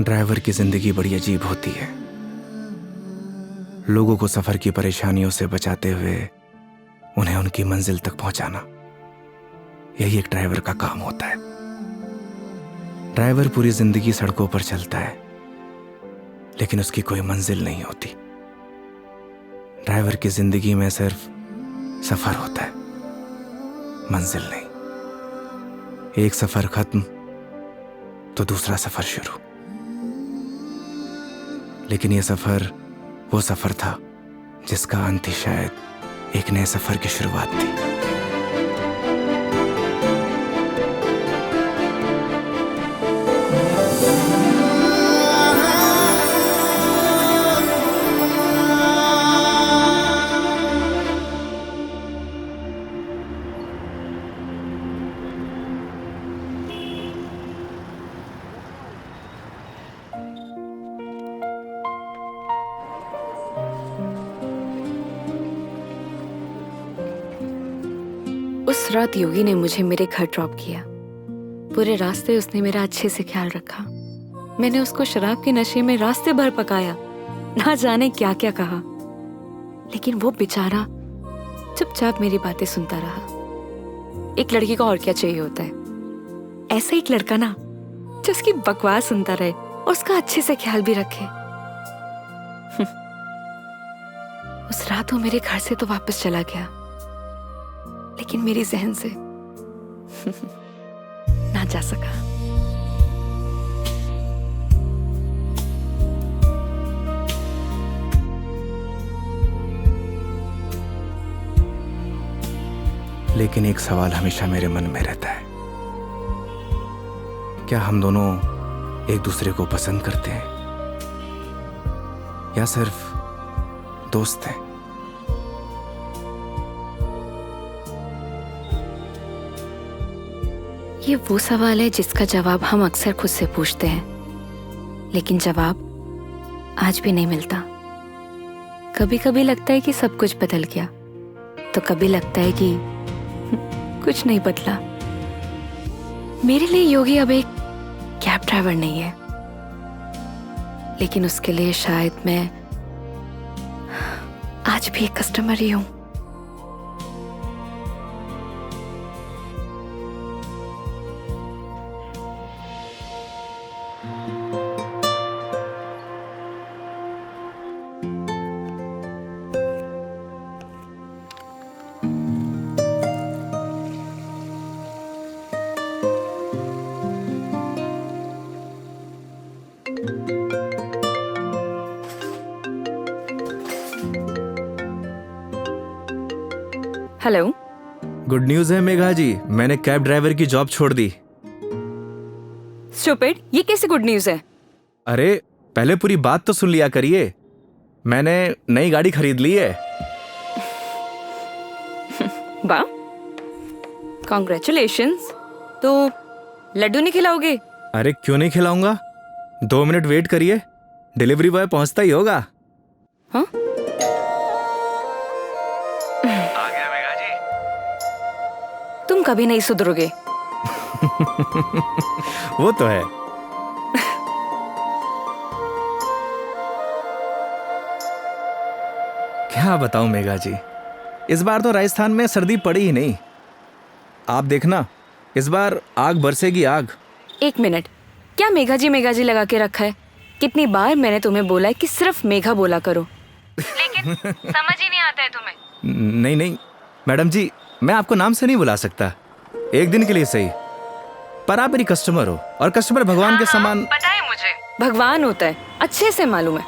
Driver की जिंदगी बड़ी अजीब होती है। लोगों को सफर की परेशानियों से बचाते हुए उन्हें उनकी मंजिल तक पहुंचाना, यही एक ड्राइवर का काम होता है। ड्राइवर पूरी जिंदगी सड़कों पर चलता है, लेकिन उसकी कोई मंजिल नहीं होती। ड्राइवर की जिंदगी में सिर्फ सफर होता है, मंजिल नहीं। एक सफर खत्म तो दूसरा सफर शुरू। लेकिन यह सफर वो सफर था जिसका अंत ही शायद एक नए सफर की शुरुआत थी। उस रात योगी ने मुझे मेरे घर ड्रॉप किया। पूरे रास्ते उसने मेरा अच्छे से ख्याल रखा। मैंने उसको शराब के नशे में रास्ते भर पकाया, ना जाने क्या क्या कहा, लेकिन वो बेचारा चुपचाप मेरी बातें सुनता रहा। एक लड़की को और क्या चाहिए होता है? ऐसा एक लड़का ना जो उसकी बकवास सुनता रहे और उसका अच्छे से ख्याल भी रखे। उस रात वो मेरे घर से तो वापस चला गया, लेकिन मेरी जहन से ना जा सका। लेकिन एक सवाल हमेशा मेरे मन में रहता है, क्या हम दोनों एक दूसरे को पसंद करते हैं या सिर्फ दोस्त हैं? ये वो सवाल है जिसका जवाब हम अक्सर खुद से पूछते हैं, लेकिन जवाब आज भी नहीं मिलता। कभी कभी लगता है कि सब कुछ बदल गया, तो कभी लगता है कि कुछ नहीं बदला। मेरे लिए योगी अब एक कैब ड्राइवर नहीं है, लेकिन उसके लिए शायद मैं आज भी एक कस्टमर ही हूं। हेलो। गुड न्यूज़ है मेघा जी, मैंने कैब ड्राइवर की जॉब छोड़ दी। स्टूपिड, ये कैसे गुड न्यूज़ है? अरे पहले पूरी बात तो सुन लिया करिए। मैंने नई गाड़ी खरीद ली है। वाह, कॉन्ग्रेचुलेशंस। तो लड्डू नहीं खिलाओगे? अरे क्यों नहीं खिलाऊंगा, 2 मिनट वेट करिए, डिलीवरी बॉय पहुंचता ही होगा। हाँ? आ गया मेघा जी। तुम कभी नहीं सुधरोगे। वो तो है। क्या बताऊं मेघा जी, इस बार तो राजस्थान में सर्दी पड़ी ही नहीं। आप देखना, इस बार आग बरसेगी आग। एक मिनट, क्या मेघा जी लगा के रखा है? कितनी बार मैंने तुम्हें बोला है कि सिर्फ मेघा बोला करो, लेकिन समझ ही नहीं आता है तुम्हें। नहीं नहीं मैडम जी, मैं आपको नाम से नहीं बुला सकता, एक दिन के लिए सही, पर आप मेरी कस्टमर हो और कस्टमर भगवान के समान। पता है मुझे, भगवान होता है, अच्छे से मालूम है।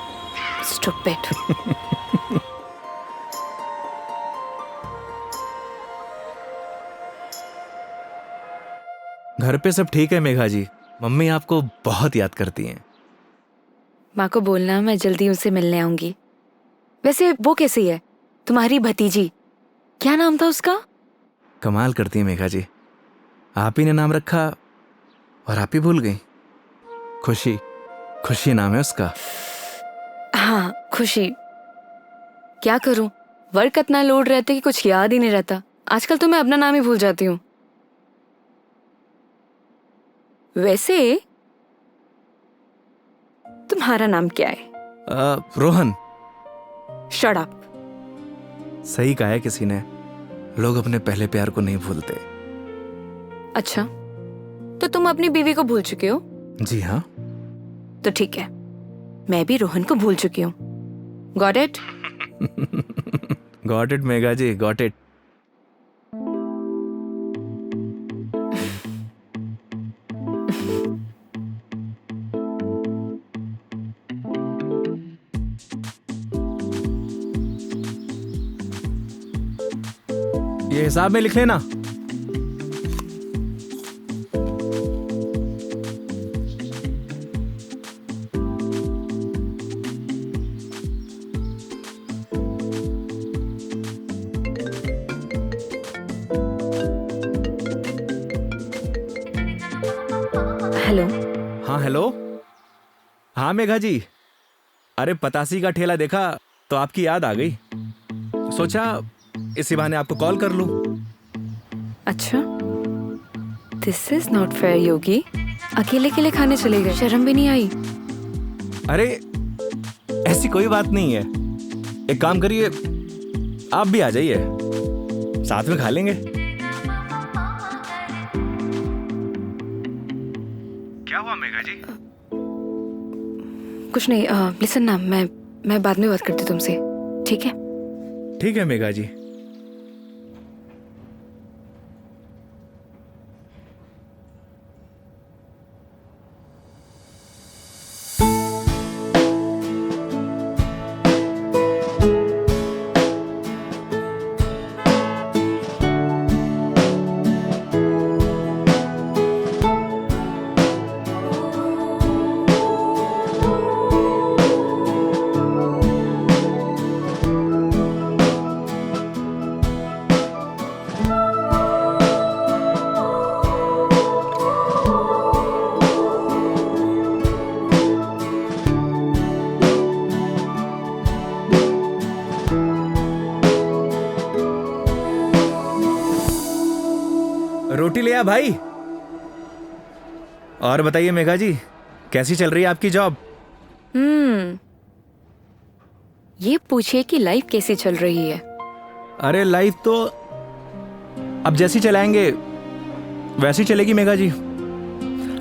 स्टूपिड। घर पे सब ठीक है मेघा जी, मम्मी आपको बहुत याद करती हैं। माँ को बोलना मैं जल्दी उनसे मिलने आऊंगी। वैसे वो कैसी है, तुम्हारी भतीजी? क्या नाम था उसका? कमाल करती है मेघा जी, आप ही ने नाम रखा और आप ही भूल गई। खुशी, खुशी नाम है उसका। हाँ, खुशी। क्या करूं, वर्क इतना लोड रहता है कि कुछ याद ही नहीं रहता। आजकल तो मैं अपना नाम ही भूल जाती हूँ। वैसे तुम्हारा नाम क्या है? रोहन। Shut up. सही कहा है किसी ने, लोग अपने पहले प्यार को नहीं भूलते। अच्छा, तो तुम अपनी बीवी को भूल चुके हो? जी हाँ। तो ठीक है, मैं भी रोहन को भूल चुकी हूँ। Got it? Got it Megha ji, got it. ये हिसाब में लिख लेना। हेलो। हाँ हेलो। हाँ मेघा जी, अरे पतासी का ठेला देखा तो आपकी याद आ गई, सोचा इसी बहाने आपको कॉल कर लूं। अच्छा, दिस इज नॉट फेयर योगी। अकेले अकेले खाने चले गए, शर्म भी नहीं आई? अरे ऐसी कोई बात नहीं है, एक काम करिए, आप भी आ जाइए, साथ में खा लेंगे। क्या हुआ मेघा जी? कुछ नहीं। लिसन ना, मैं बाद में बात करती हूँ तुमसे, ठीक है? ठीक है मेघा जी। रोटी ले आ भाई। और बताइए मेघा जी, कैसी चल रही है आपकी जॉब? ये पूछिए कि लाइफ कैसी चल रही है। अरे लाइफ तो अब जैसी चलाएंगे वैसी चलेगी मेघा जी।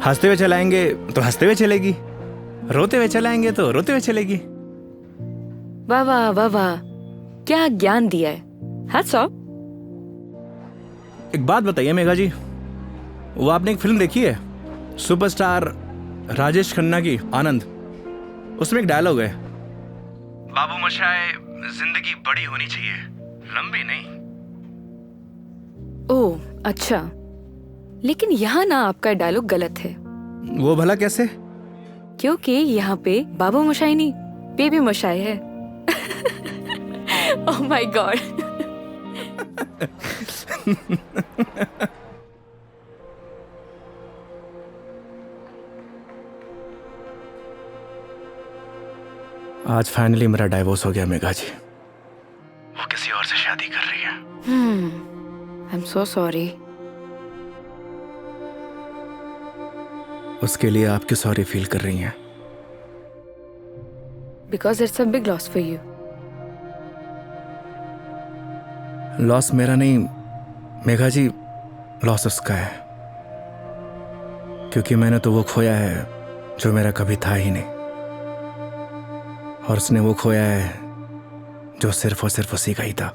हंसते हुए चलाएंगे तो हंसते हुए चलेगी, रोते हुए चलाएंगे तो रोते हुए चलेगी। वाह वाह वाह वाह, क्या ज्ञान दिया है। Hats off. एक बात बताइए मेघा जी, वो आपने एक फिल्म देखी है सुपरस्टार राजेश खन्ना की, आनंद? उसमें एक डायलॉग है, बाबू मोशाय, जिंदगी बड़ी होनी चाहिए, लंबी नहीं। ओह अच्छा, लेकिन यहाँ ना आपका डायलॉग गलत है। वो भला कैसे? क्योंकि यहाँ पे बाबू मोशाई नहीं, बेबी मोशाई है। Oh my God. आज फाइनली मेरा डाइवोर्स हो गया मेघा जी। वो किसी और से शादी कर रही है। I am so sorry. उसके लिए आप क्यों सॉरी फील कर रही हैं? Because it's a big loss for you. Loss मेरा नहीं मेघा जी, लॉस उसका है, क्योंकि मैंने तो वो खोया है जो मेरा कभी था ही नहीं, और उसने वो खोया है जो सिर्फ और सिर्फ उसी का ही था।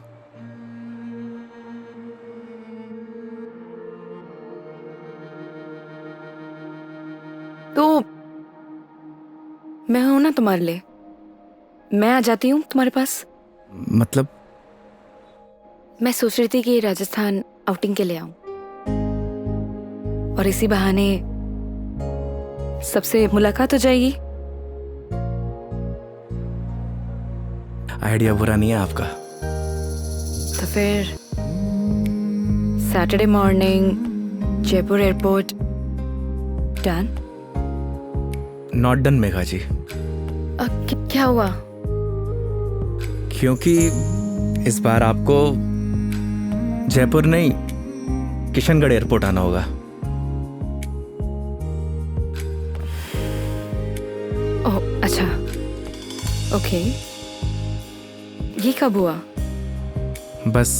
तो मैं हूं ना तुम्हारे लिए, मैं आ जाती हूँ तुम्हारे पास। मतलब? मैं सोच रही थी कि राजस्थान आउटिंग के लिए आऊं, और इसी बहाने सबसे मुलाकात हो जाएगी। आइडिया बुरा नहीं है आपका। तो फिर Saturday morning Jaipur airport. Done? Not done Megha ji. क्या हुआ? क्योंकि इस बार आपको जयपुर नहीं, किशनगढ़ एयरपोर्ट आना होगा। ओह ओके, ये कब हुआ? बस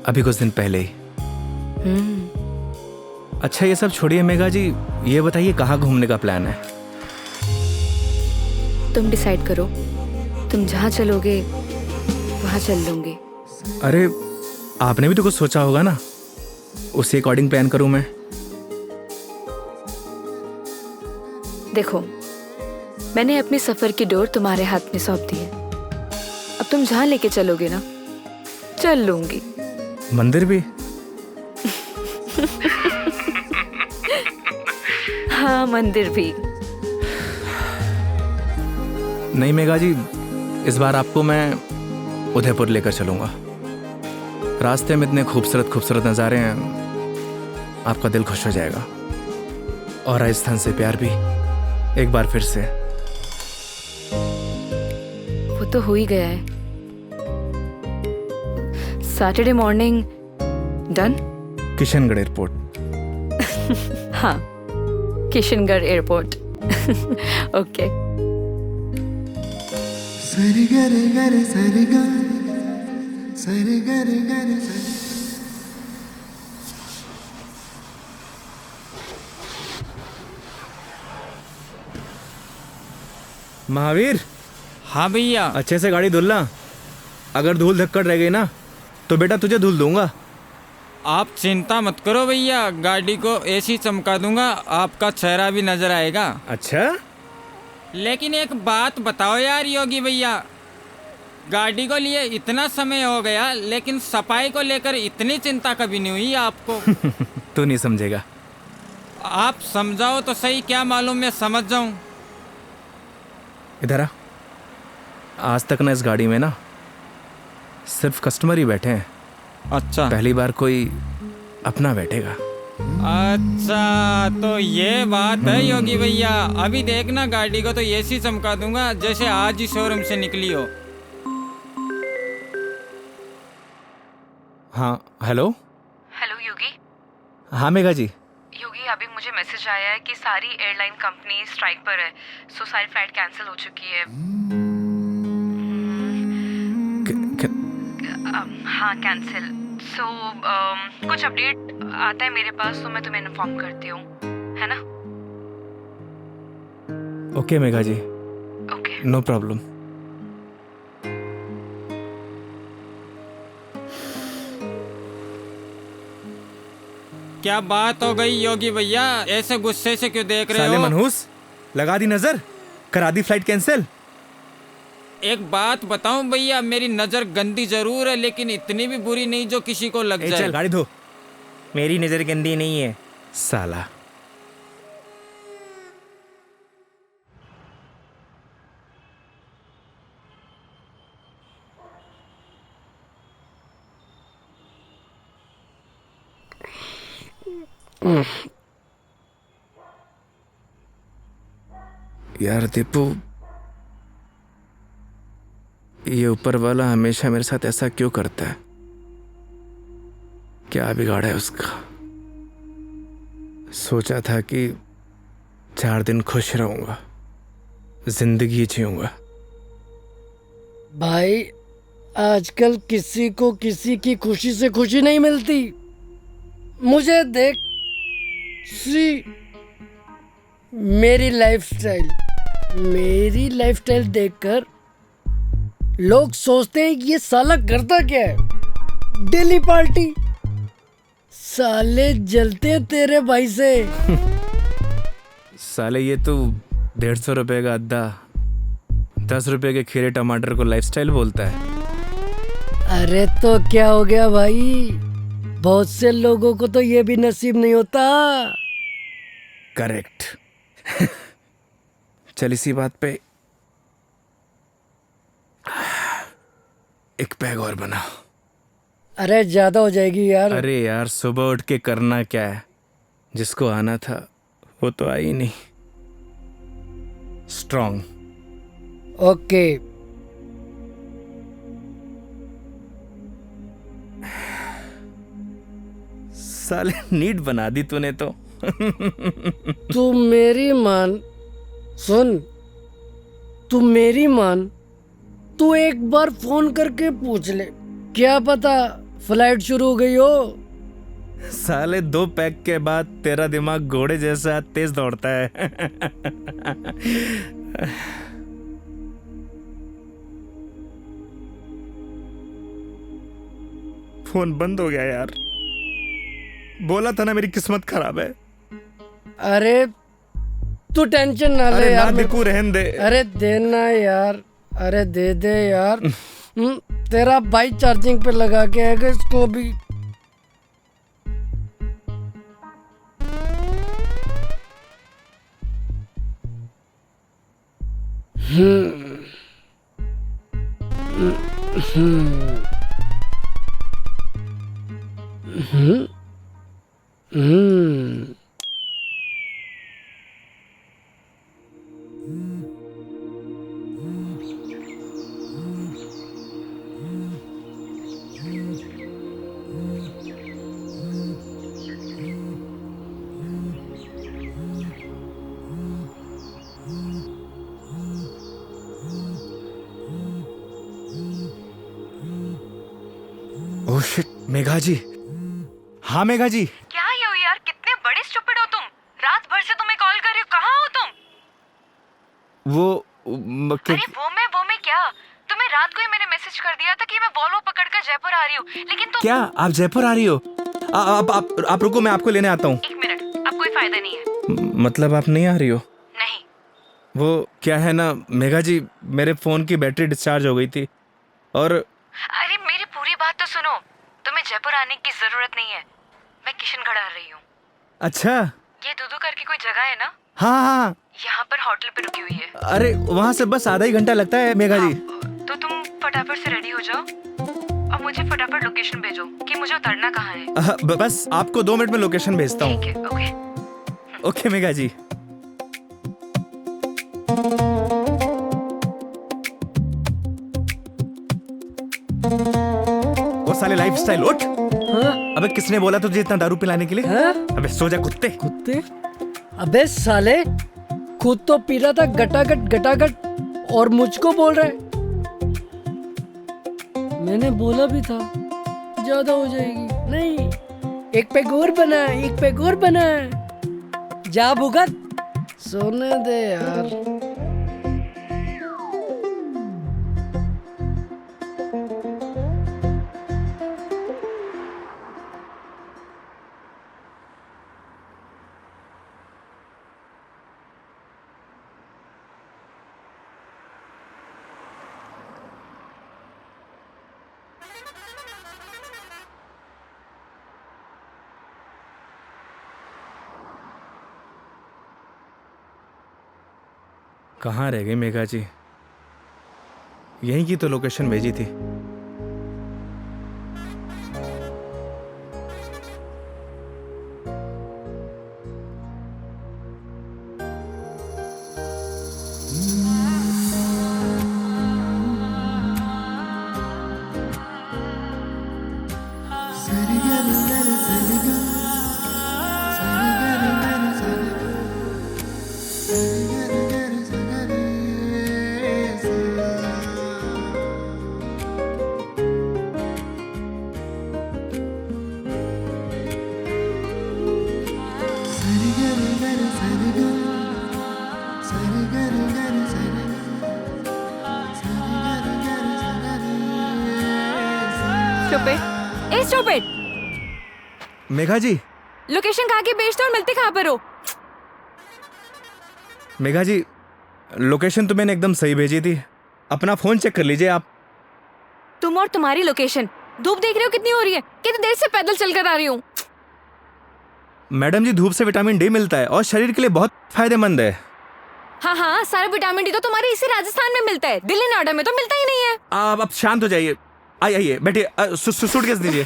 अभी कुछ दिन पहले ही। अच्छा ये सब छोड़िए मेघा जी, ये बताइए कहाँ घूमने का प्लान है? तुम डिसाइड करो, तुम जहाँ चलोगे वहाँ चल लूंगी। अरे आपने भी तो कुछ सोचा होगा ना, उसी अकॉर्डिंग प्लान करूँ मैं। देखो, मैंने अपने सफर की डोर तुम्हारे हाथ में सौंप दी है। अब तुम जहाँ लेके चलोगे ना, चल लूंगी। मंदिर भी? हाँ, मंदिर भी। नहीं मेघा जी, इस बार आपको मैं उदयपुर लेकर चलूंगा। रास्ते में इतने खूबसूरत खूबसूरत नज़ारे हैं, आपका दिल खुश हो जाएगा। और राजस्थान से प्यार भी एक बार फिर से। वो तो हो ही गया है। Saturday morning done. Kishangarh airport. हाँ, किशनगढ़ एयरपोर्ट। ओके। सरी गरे गरे सरी गा, सरी गरे गरे सरी। महावीर, हाँ भैया। अच्छे से गाड़ी धुलना। अगर धूल धक्कड़ रह गई ना तो बेटा तुझे धुल दूंगा। आप चिंता मत करो भैया, गाड़ी को ऐसी चमका दूंगा आपका चेहरा भी नजर आएगा। अच्छा? लेकिन एक बात बताओ यार योगी भैया, गाड़ी को लिए इतना समय हो गया लेकिन सफाई को लेकर इतनी चिंता कभी नहीं हुई आपको। तू नहीं समझेगा। आप समझाओ तो सही, क्या मालूम मैं समझ जाऊं। इधर आ। आज तक ना इस गाड़ी में ना सिर्फ कस्टमर ही बैठे हैं। अच्छा, पहली बार कोई अपना बैठेगा। अच्छा तो ये बात है योगी भैया। अभी देखना गाड़ी को तो ऐसी चमका दूंगा जैसे आज ही शोरूम से निकली हो। हाँ हेलो। हेलो योगी। हाँ मेघा जी। योगी, अभी मुझे मैसेज आया है कि सारी एयरलाइन कंपनी स्ट्राइक पर है, सो सारी फ्लाइट कैंसिल हो चुकी है। हाँ, कैंसिल। सो कुछ अपडेट आता है मेरे पास तो मैं तुम्हें इन्फॉर्म करती हूँ, है ना? Okay Megha ji, okay. No problem. क्या बात हो गई योगी भैया, ऐसे गुस्से से क्यों देख रहे साले हो? मनहूस, लगा दी नजर, करा दी फ्लाइट कैंसिल। एक बात बताऊं भैया, मेरी नजर गंदी जरूर है लेकिन इतनी भी बुरी नहीं जो किसी को लग जाए। चल गाड़ी धो। मेरी नजर गंदी नहीं है साला। यार दीपू, ये ऊपर वाला हमेशा मेरे साथ ऐसा क्यों करता है? क्या बिगाड़ा है उसका? सोचा था कि 4 दिन खुश रहूंगा, जिंदगी जीऊंगा। भाई, आजकल किसी को किसी की खुशी से खुशी नहीं मिलती। मुझे देख, सी मेरी लाइफस्टाइल देखकर लोग सोचते हैं कि ये साला करता क्या है। Daily party. साले जलते हैं तेरे भाई से। साले ये तो 150 रुपए का अद्दा 10 रुपए के खीरे टमाटर को लाइफस्टाइल बोलता है। अरे तो क्या हो गया भाई, बहुत से लोगों को तो ये भी नसीब नहीं होता। करेक्ट। चल इसी बात पे एक पैग और बना। अरे ज्यादा हो जाएगी यार। अरे यार, सुबह उठ के करना क्या है? जिसको आना था वो तो आई नहीं। स्ट्रॉन्ग। ओके। साले नीट बना दी तूने तो। तू मेरी मान, सुन, तू मेरी मान, तू एक बार फोन करके पूछ ले, क्या पता फ्लाइट शुरू हो गई हो। साले 2 पैक के बाद तेरा दिमाग घोड़े जैसा तेज दौड़ता है। फोन बंद हो गया यार। बोला था ना मेरी किस्मत खराब है। अरे तू टेंशन ना ले अरे ना यार। दिकू रहन दे। अरे देना यार, अरे दे दे यार। तेरा भाई चार्जिंग पे लगा के आएगा इसको भी। ओह शिट, मेघा जी। हाँ मेघा जी। क्या ये हो यार, कितने बड़े स्टूपिड हो तुम। रात भर से तुम्हें कॉल कर रही हूँ, कहाँ हो तुम? अरे वो मैं क्या, तुम्हें रात को ही मैंने मैसेज कर दिया था कि मैं वॉल्वो पकड़कर जयपुर आ रही हूँ, लेकिन तुम। क्या आप जयपुर आ रही हो? आप रुको, मैं आपको लेने आता हूँ। 1 मिनट, अब कोई फायदा नहीं है। मतलब आप नहीं आ रही हो? नहीं। वो क्या है ना मेघा जी, मेरे फोन की बैटरी डिस्चार्ज हो गई थी और। अरे मेरी पूरी बात तो सुनो, तुम्हें जयपुर आने की जरूरत नहीं है, मैं किशनगढ़ आ रही हूँ। अच्छा। ये दूधू करके कोई जगह है ना, हाँ हाँ। यहाँ पर होटल पे रुकी हुई है। अरे वहाँ से बस आधा ही घंटा लगता है मेघा जी। तो तुम फटाफट से रेडी हो जाओ और मुझे फटाफट लोकेशन भेजो कि मुझे उतरना कहाँ है। बस आपको 2 मिनट में लोकेशन भेजता हूँ। ठीक है, ओके। ओके मेघा जी। वो साले लाइफस्टाइल उठ। हाँ? अबे किसने बोला तुझे इतना दारू पिलाने के लिए? हाँ? अबे सो जा कुत्ते। कुत्ते? अबे साले, खुद तो पी रहा था गटागट गटागट और मुझको बोल रहा है। मैंने बोला भी था ज्यादा हो जाएगी। नहीं, 1 पैक और बना, 1 पैक और बना। जा भुगत, सोने दे यार। कहाँ रह गई मेघा जी? यहीं की तो लोकेशन भेजी थी। स्टूपिड। मेघा जी। लोकेशन कहाँ की भेजते हो और मिलते कहाँ पर हो? मेघा जी, लोकेशन तो मैंने एकदम सही भेजी थी। अपना फोन चेक कर लीजिए आप। तुम और तुम्हारी लोकेशन। धूप देख रहे हो कितनी हो रही है? कितनी देर से पैदल चलकर आ रही हूँ। मैडम जी, धूप से विटामिन डी मिलता है और शरीर के लिए बहुत फायदेमंद है। हाँ हाँ, सारा विटामिन डी तो तुम्हारे इसी राजस्थान में मिलता है, दिल्ली नोएडा में तो मिलता ही नहीं है। आप शांत हो जाइए। आइए बैठिए। सूटकेस दीजिए।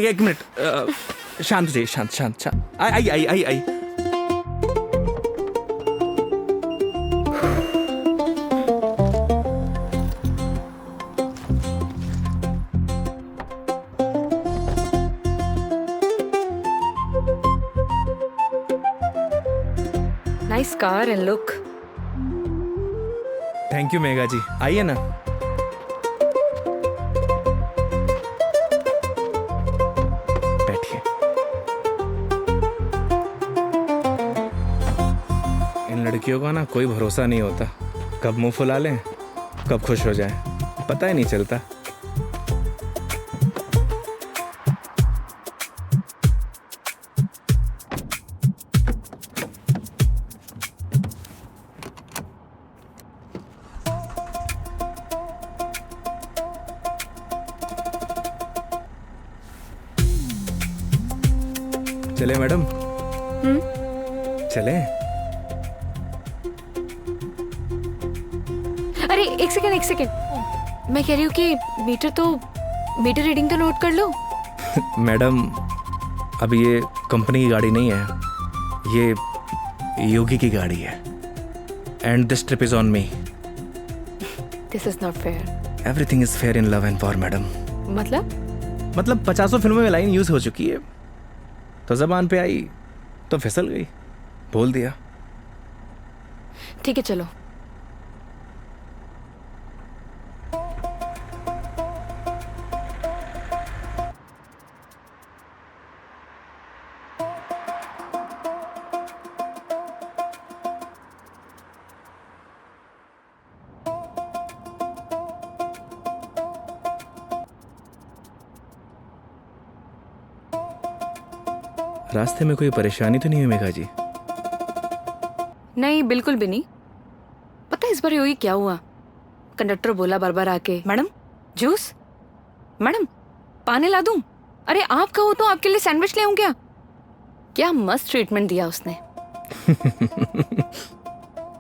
1 मिनट, शांत हो जाइए। शांत। आई। Nice car and look. Thank you Megha ji, आइए ना। बैठिए। इन लड़कियों का ना कोई भरोसा नहीं होता, कब मुंह फुला लें कब खुश हो जाए, पता ही नहीं चलता। चले मैडम? चले? अरे एक सेकेंड, मैं कह रही हूँ कि मीटर रीडिंग तो नोट कर लो। मैडम अब ये कंपनी की गाड़ी नहीं है, ये योगी की गाड़ी है। And this trip is on me. This is not fair. Everything is fair in love and war madam. मतलब 50 फिल्मों में लाइन यूज हो चुकी है, तो जबान पे आई तो फिसल गई, बोल दिया। ठीक है चलो। रास्ते में कोई परेशानी तो नहीं हुई मेघा जी? नहीं बिल्कुल भी नहीं। पता है इस बार योगी क्या हुआ? कंडक्टर बोला बार बार आके, मैडम जूस, मैडम पानी ला दूं? अरे आप कहो तो आपके लिए सैंडविच ले आऊं क्या? क्या मस्त ट्रीटमेंट दिया उसने।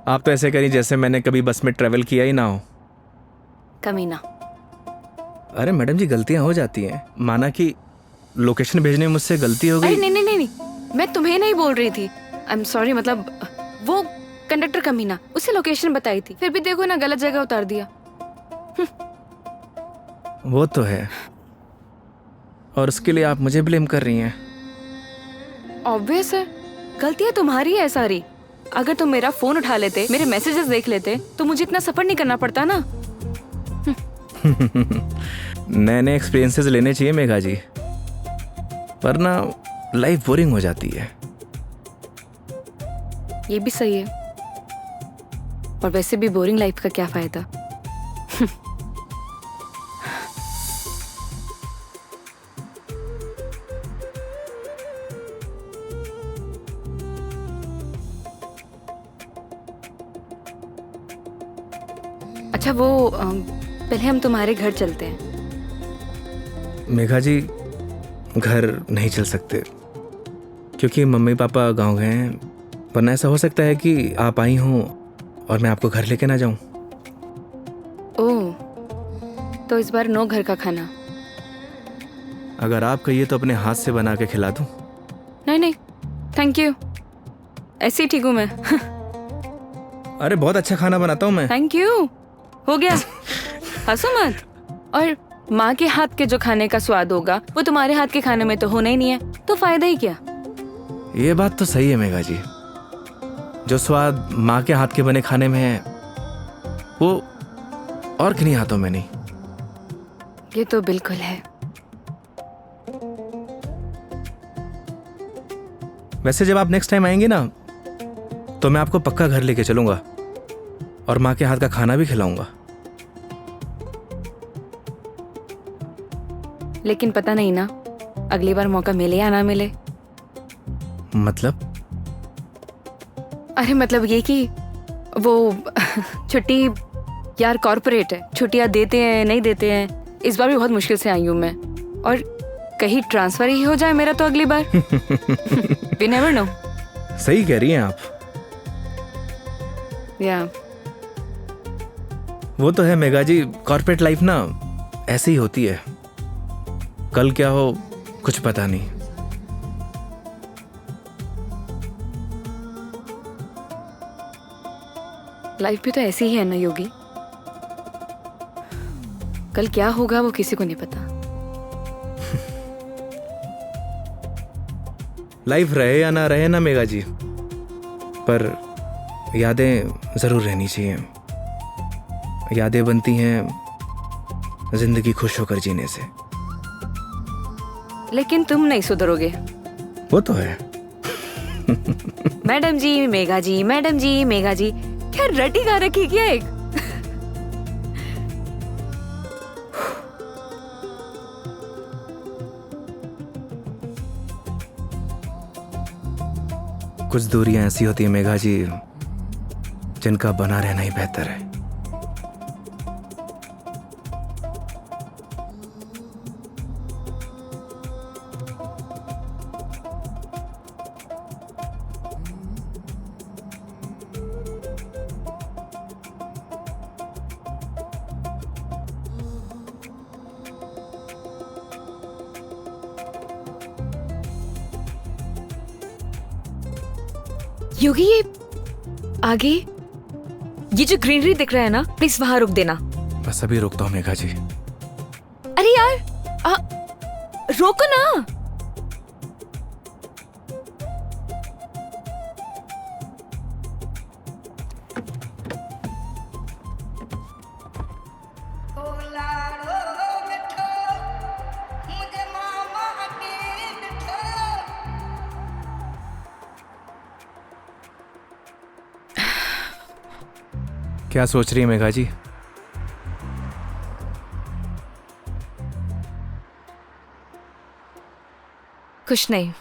आप तो ऐसे करी जैसे मैंने कभी बस में ट्रेवल किया ही ना हो। कमीना। अरे मैडम जी गलतियां हो जाती हैं, माना कि लोकेशन भेजने में मुझसे गलती हो अरे गई। नहीं, मैं तुम्हें नहीं बोल रही थी। आई एम सॉरी, मतलब वो कंडक्टर कमीना, उसे लोकेशन बताई थी, फिर भी देखो ना गलत जगह उतार दिया। वो तो है, और उसके लिए आप मुझे ब्लेम कर रही हैं। ऑब्वियस है, गलतियां तुम्हारी है सारी। अगर तुम मेरा फोन उठा लेते, मेरे मैसेजेस देख लेते, तो मुझे इतना सफर नहीं करना पड़ता ना। नए नए एक्सपीरियंसेस लेने चाहिए मेघा जी, वरना लाइफ बोरिंग हो जाती है। ये भी सही है, और वैसे भी बोरिंग लाइफ का क्या फायदा। अच्छा वो पहले हम तुम्हारे घर चलते हैं। मेघा जी घर नहीं चल सकते, क्योंकि मम्मी पापा गांव गए हैं, वरना ऐसा हो सकता है कि आप आई हों और मैं आपको घर लेके ना जाऊं। ओह, तो इस बार नो घर का खाना। अगर आप कहिए तो अपने हाथ से बना के खिला दूं। नहीं थैंक यू, ऐसे ही ठीक हूँ मैं। अरे बहुत अच्छा खाना बनाता हूं मैं। थैंक यू, हो गया। हंसो मत। और माँ के हाथ के जो खाने का स्वाद होगा वो तुम्हारे हाथ के खाने में तो होना ही नहीं है, तो फायदा ही क्या। ये बात तो सही है मेघा जी, जो स्वाद माँ के हाथ के बने खाने में है वो और किन्हीं हाथों में नहीं। ये तो बिल्कुल है। वैसे जब आप नेक्स्ट टाइम आएंगे ना, तो मैं आपको पक्का घर लेके चलूंगा और माँ के हाथ का खाना भी खिलाऊंगा। लेकिन पता नहीं ना, अगली बार मौका मिले या ना मिले। मतलब? अरे मतलब ये कि वो छुट्टी यार कॉर्पोरेट है, छुट्टियां देते हैं नहीं देते हैं। इस बार भी बहुत मुश्किल से आई हूँ मैं, और कहीं ट्रांसफर ही हो जाए मेरा तो अगली बार। We never know। सही कह रही हैं आप। या वो तो है मेघा जी, कॉर्पोरेट लाइफ ना ऐसे ही होती है, कल क्या हो कुछ पता नहीं। लाइफ भी तो ऐसी ही है ना योगी, कल क्या होगा वो किसी को नहीं पता। लाइफ रहे या ना रहे ना मेघा जी, पर यादें जरूर रहनी चाहिए। यादें बनती हैं जिंदगी खुश होकर जीने से। लेकिन तुम नहीं सुधरोगे। वो तो है। मैडम जी मेघा जी, मैडम जी मेघा जी, क्या रटी गा रखी क्या एक? कुछ दूरियां ऐसी होती है मेघा जी जिनका बना रहना ही बेहतर है। योगी ये आगे ये जो ग्रीनरी दिख रहा है ना, प्लीज वहां रुक देना। बस अभी रुकता हूँ मेघा जी। अरे यार रोको ना। क्या सोच रही है मेघा जी? कुछ नहीं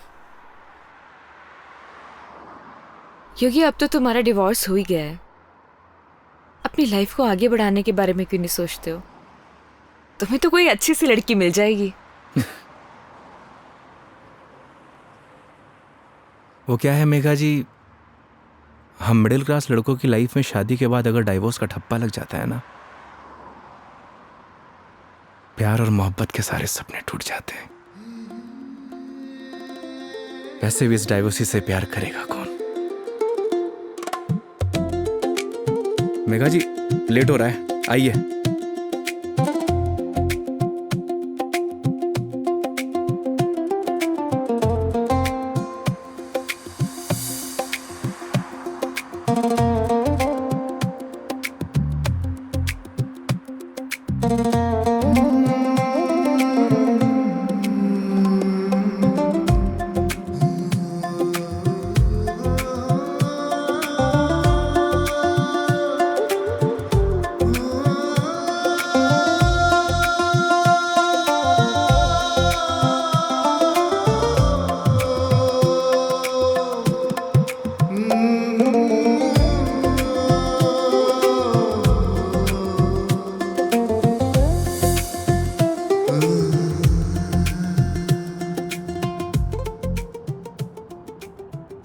योगी, अब तो तुम्हारा डिवोर्स हो ही गया है। अपनी लाइफ को आगे बढ़ाने के बारे में क्यों नहीं सोचते हो? तुम्हें तो कोई अच्छी सी लड़की मिल जाएगी। वो क्या है मेघा जी, हम मिडिल क्लास लड़कों की लाइफ में शादी के बाद अगर डाइवोर्स का ठप्पा लग जाता है ना, प्यार और मोहब्बत के सारे सपने टूट जाते हैं। वैसे भी इस डाइवोर्सी से प्यार करेगा कौन? मेघा जी लेट हो रहा है, आइए।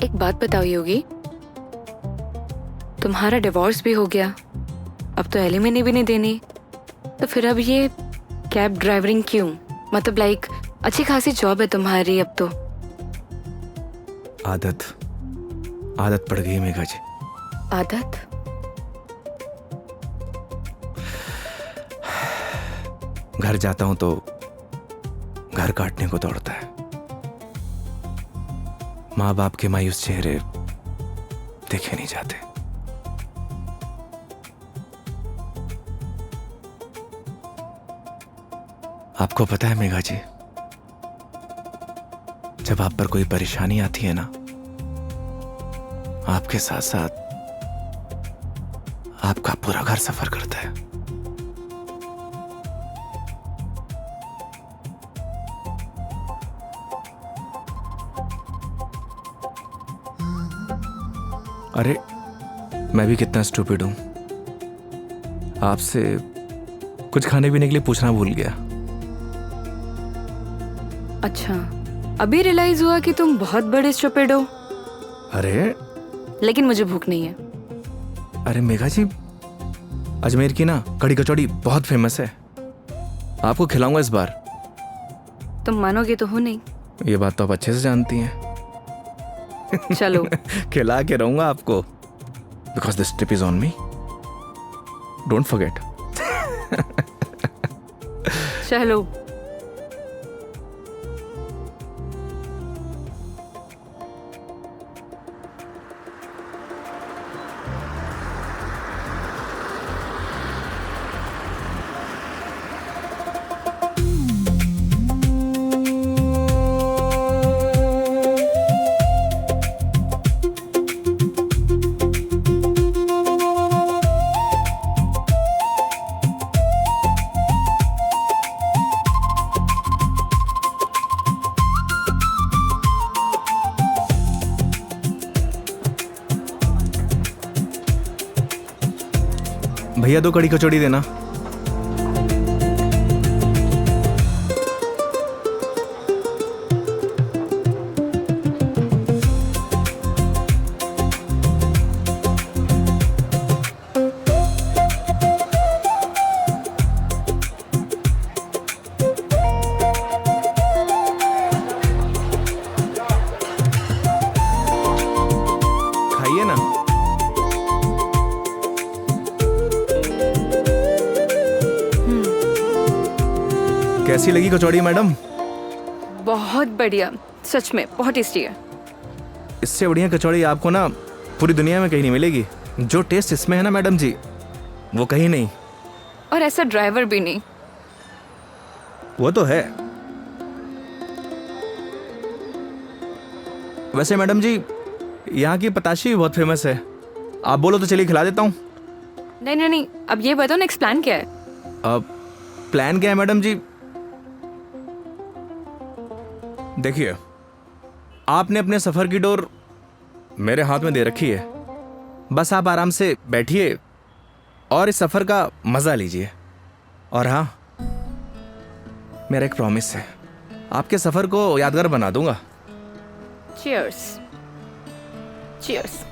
एक बात बताओ योगी, तुम्हारा डिवोर्स भी हो गया, अब तो एलिमनी भी नहीं देनी, तो फिर अब ये कैब ड्राइवरिंग क्यों? मतलब लाइक अच्छी खासी जॉब है तुम्हारी अब तो। आदत पड़ गई मेघा जी। आदत? घर जाता हूं तो घर काटने को दौड़ता है। माँ बाप के मायूस चेहरे देखे नहीं जाते। आपको पता है मेघा जी, जब आप पर कोई परेशानी आती है ना, आपके साथ साथ आपका पूरा घर सफर करता है। अरे मैं भी कितना स्टूपिड हूं, आपसे कुछ खाने पीने के लिए पूछना भूल गया। अच्छा, अभी रियलाइज हुआ कि तुम बहुत बड़े स्टूपिड हो। अरे लेकिन मुझे भूख नहीं है। अरे मेघा जी, अजमेर की ना कड़ी कचौड़ी बहुत फेमस है, आपको खिलाऊंगा इस बार। तुम मानोगे तो हो नहीं। ये बात तो आप अच्छे से जानती हैं। चलो। खिला के रहूंगा आपको, because this trip is on me, don't forget. चलो। भैया 2 कड़ी कचौड़ी देना। खाइए ना। कैसी लगी कचौड़ी मैडम? बहुत बढ़िया, सच में बहुत टेस्टी है। इससे बढ़िया कचौड़ी आपको ना पूरी दुनिया में कहीं नहीं मिलेगी। जो टेस्ट इसमें है ना मैडम जी, वो कहीं नहीं। और ऐसा ड्राइवर भी नहीं। वो तो है। वैसे मैडम जी, यहाँ की पताशी भी बहुत फेमस है। आप बोलो तो चलिए खिला देता हूँ। नहीं नहीं नहीं, अब ये बताओ नेक्स्ट प्लान क्या है? अब प्लान क्या है मैडम जी? देखिए, आपने अपने सफर की डोर मेरे हाथ में दे रखी है। बस आप आराम से बैठिए और इस सफर का मजा लीजिए। और हाँ, मेरा एक प्रॉमिस है, आपके सफर को यादगार बना दूंगा। चीयर्स। चीयर्स।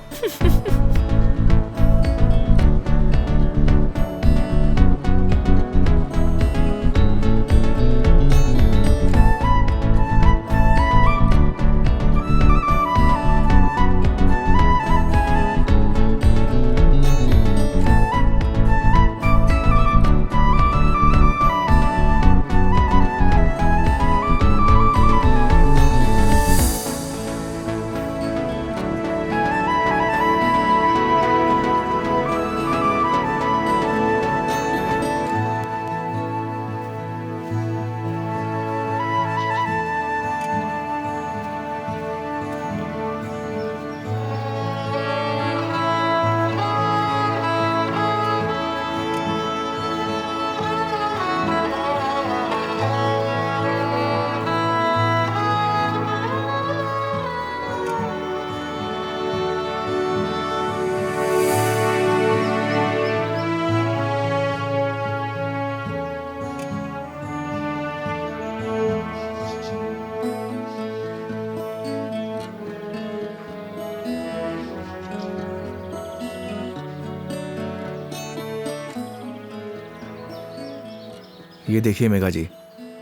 ये देखिए मेघा जी,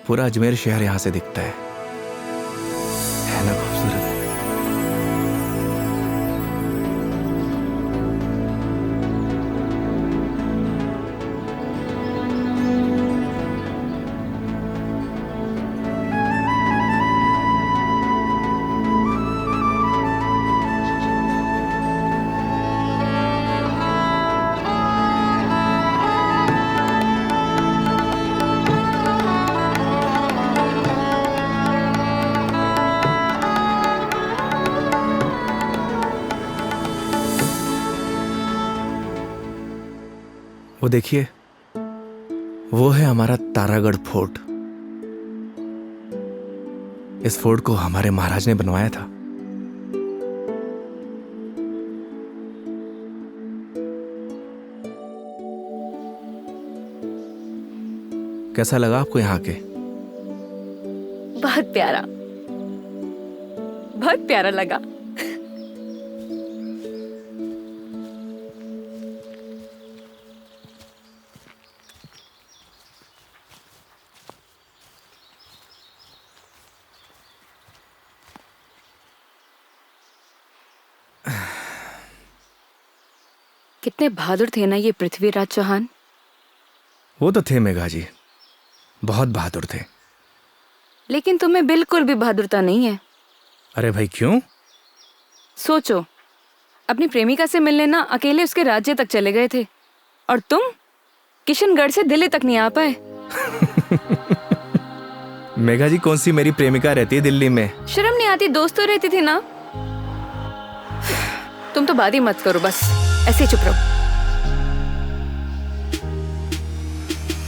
पूरा अजमेर शहर यहाँ से दिखता है ना खूबसूरत? वो देखिए, वो है हमारा तारागढ़ फोर्ट। इस फोर्ट को हमारे महाराज ने बनवाया था। कैसा लगा आपको यहाँ के? बहुत प्यारा, बहुत प्यारा लगा। कितने बहादुर थे ना ये पृथ्वीराज चौहान। वो तो थे मेघा जी, बहुत बहादुर थे। लेकिन तुम्हें बिल्कुल भी बहादुरता नहीं है। अरे भाई क्यों? सोचो, अपनी प्रेमिका से मिलने ना अकेले उसके राज्य तक चले गए थे, और तुम किशनगढ़ से दिल्ली तक नहीं आ पाए। मेघा जी, कौन सी मेरी प्रेमिका रहती है दिल्ली में? शर्म नहीं आती? दोस्त तो रहती थी ना। तुम तो बात ही मत करो, बस ऐसे ही चुप रहो।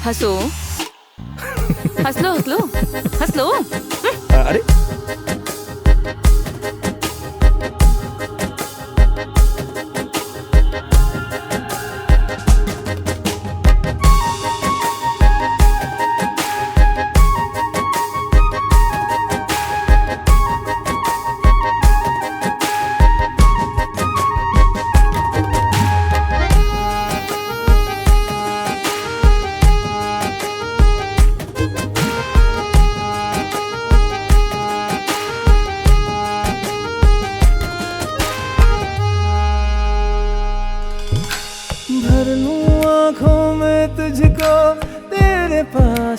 हंसो, हंस लो, हंस लो, हंस लो। अरे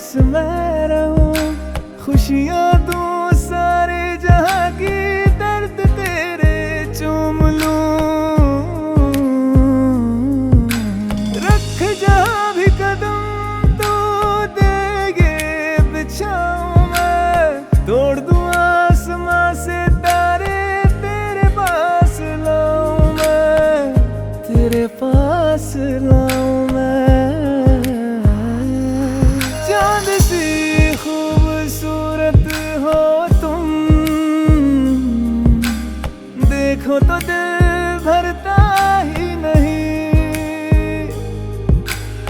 बस मैं रहूं, खुशियां तू सारे जहां की, दर्द तेरे चूम लूं। रख जहां भी कदम तू देगे बिछाऊं मैं, तोड़ दूं आसमां से तारे, तेरे पास लाऊं मैं, तेरे पास लाऊं मैं। चांद सी खूबसूरत हो तुम, देखो तो दिल भरता ही नहीं,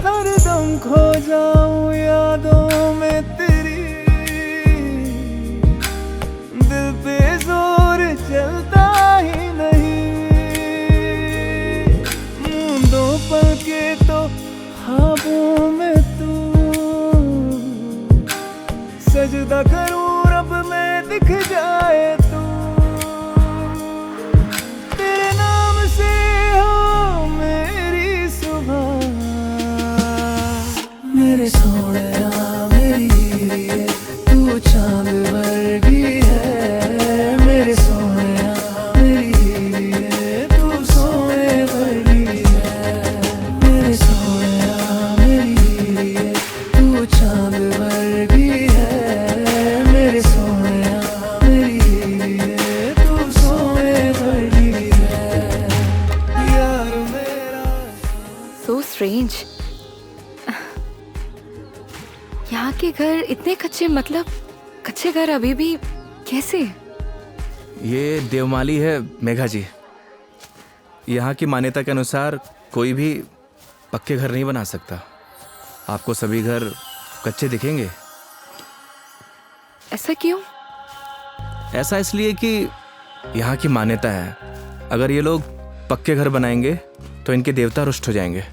हरदम खो जाऊं यादों में तेरी, दिल पे जोर चलता ही नहीं। मूंदों पल के तो ख्वाबों में तू, सजदा करूं रब में दिख जाए तू, तेरे नाम से हो मेरी सुबह। मेरे सोहणिया मेरी हीरे, तू चांद वर्गी है, मेरे सोहणिया मेरी हीरे, तू सोने वर्गी है, मेरे सोहणिया मेरी हीरे, तू चांद वर्गी है, मेरे सोहणिया मेरी हीरे, तू सोने वर्गी है, यार मेरा। So strange. यहाँ के घर इतने कच्चे, मतलब कच्चे घर अभी भी कैसे? ये देवमाली है मेघा जी। यहाँ की मान्यता के अनुसार कोई भी पक्के घर नहीं बना सकता। आपको सभी घर कच्चे दिखेंगे। ऐसा क्यों? ऐसा इसलिए कि यहाँ की मान्यता है, अगर ये लोग पक्के घर बनाएंगे तो इनके देवता रुष्ट हो जाएंगे।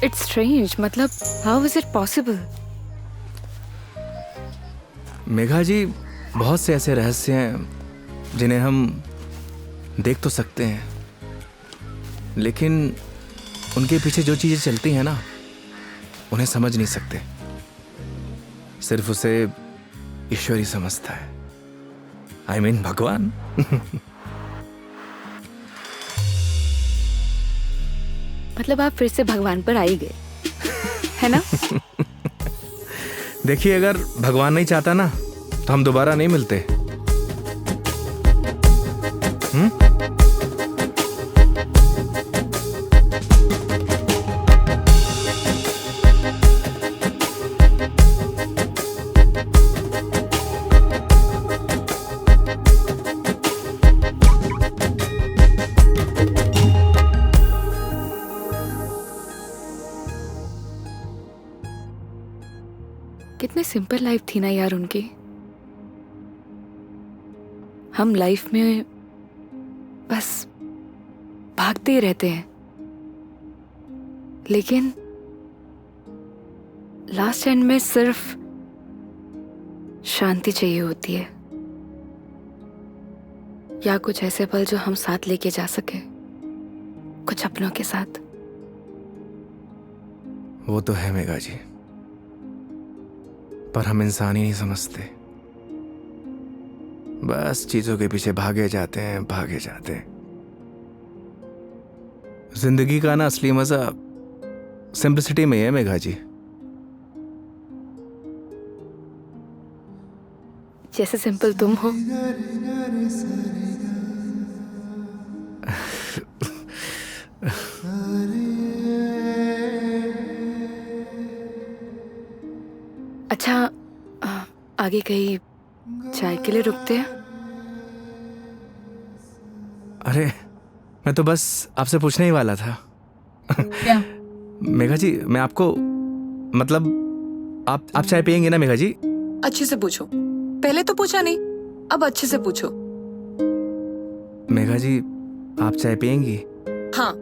इट्स स्ट्रेंज, मतलब how is it possible? Megha ji, बहुत से ऐसे रहस्य हैं जिन्हें हम देख तो सकते हैं, लेकिन उनके पीछे जो चीज़ें चलती हैं ना, उन्हें समझ नहीं सकते। सिर्फ उसे ईश्वर ही समझता है। I mean, भगवान। मतलब आप फिर से भगवान पर आ ही गए, है ना? देखिए, अगर भगवान नहीं चाहता ना तो हम दोबारा नहीं मिलते। कितने सिंपल लाइफ थी ना यार उनकी। हम लाइफ में बस भागते ही रहते हैं, लेकिन लास्ट एंड में सिर्फ शांति चाहिए होती है, या कुछ ऐसे पल जो हम साथ लेके जा सके, कुछ अपनों के साथ। वो तो है मेघा जी, पर हम इंसान ही नहीं समझते। बस चीजों के पीछे भागे जाते हैं, भागे जाते हैं। जिंदगी का ना असली मजा सिंपलिसिटी में है मेघा जी। जैसे सिंपल तुम हो। अच्छा, आगे कहीं चाय के लिए रुकते हैं? अरे, मैं तो बस आपसे पूछने ही वाला था। क्या? मेघा जी, मैं आपको मतलब आप चाय पियेंगे ना मेघा जी? अच्छे से पूछो, पहले तो पूछा नहीं, अब अच्छे से पूछो। मेघा जी, आप चाय पियेंगी? हाँ।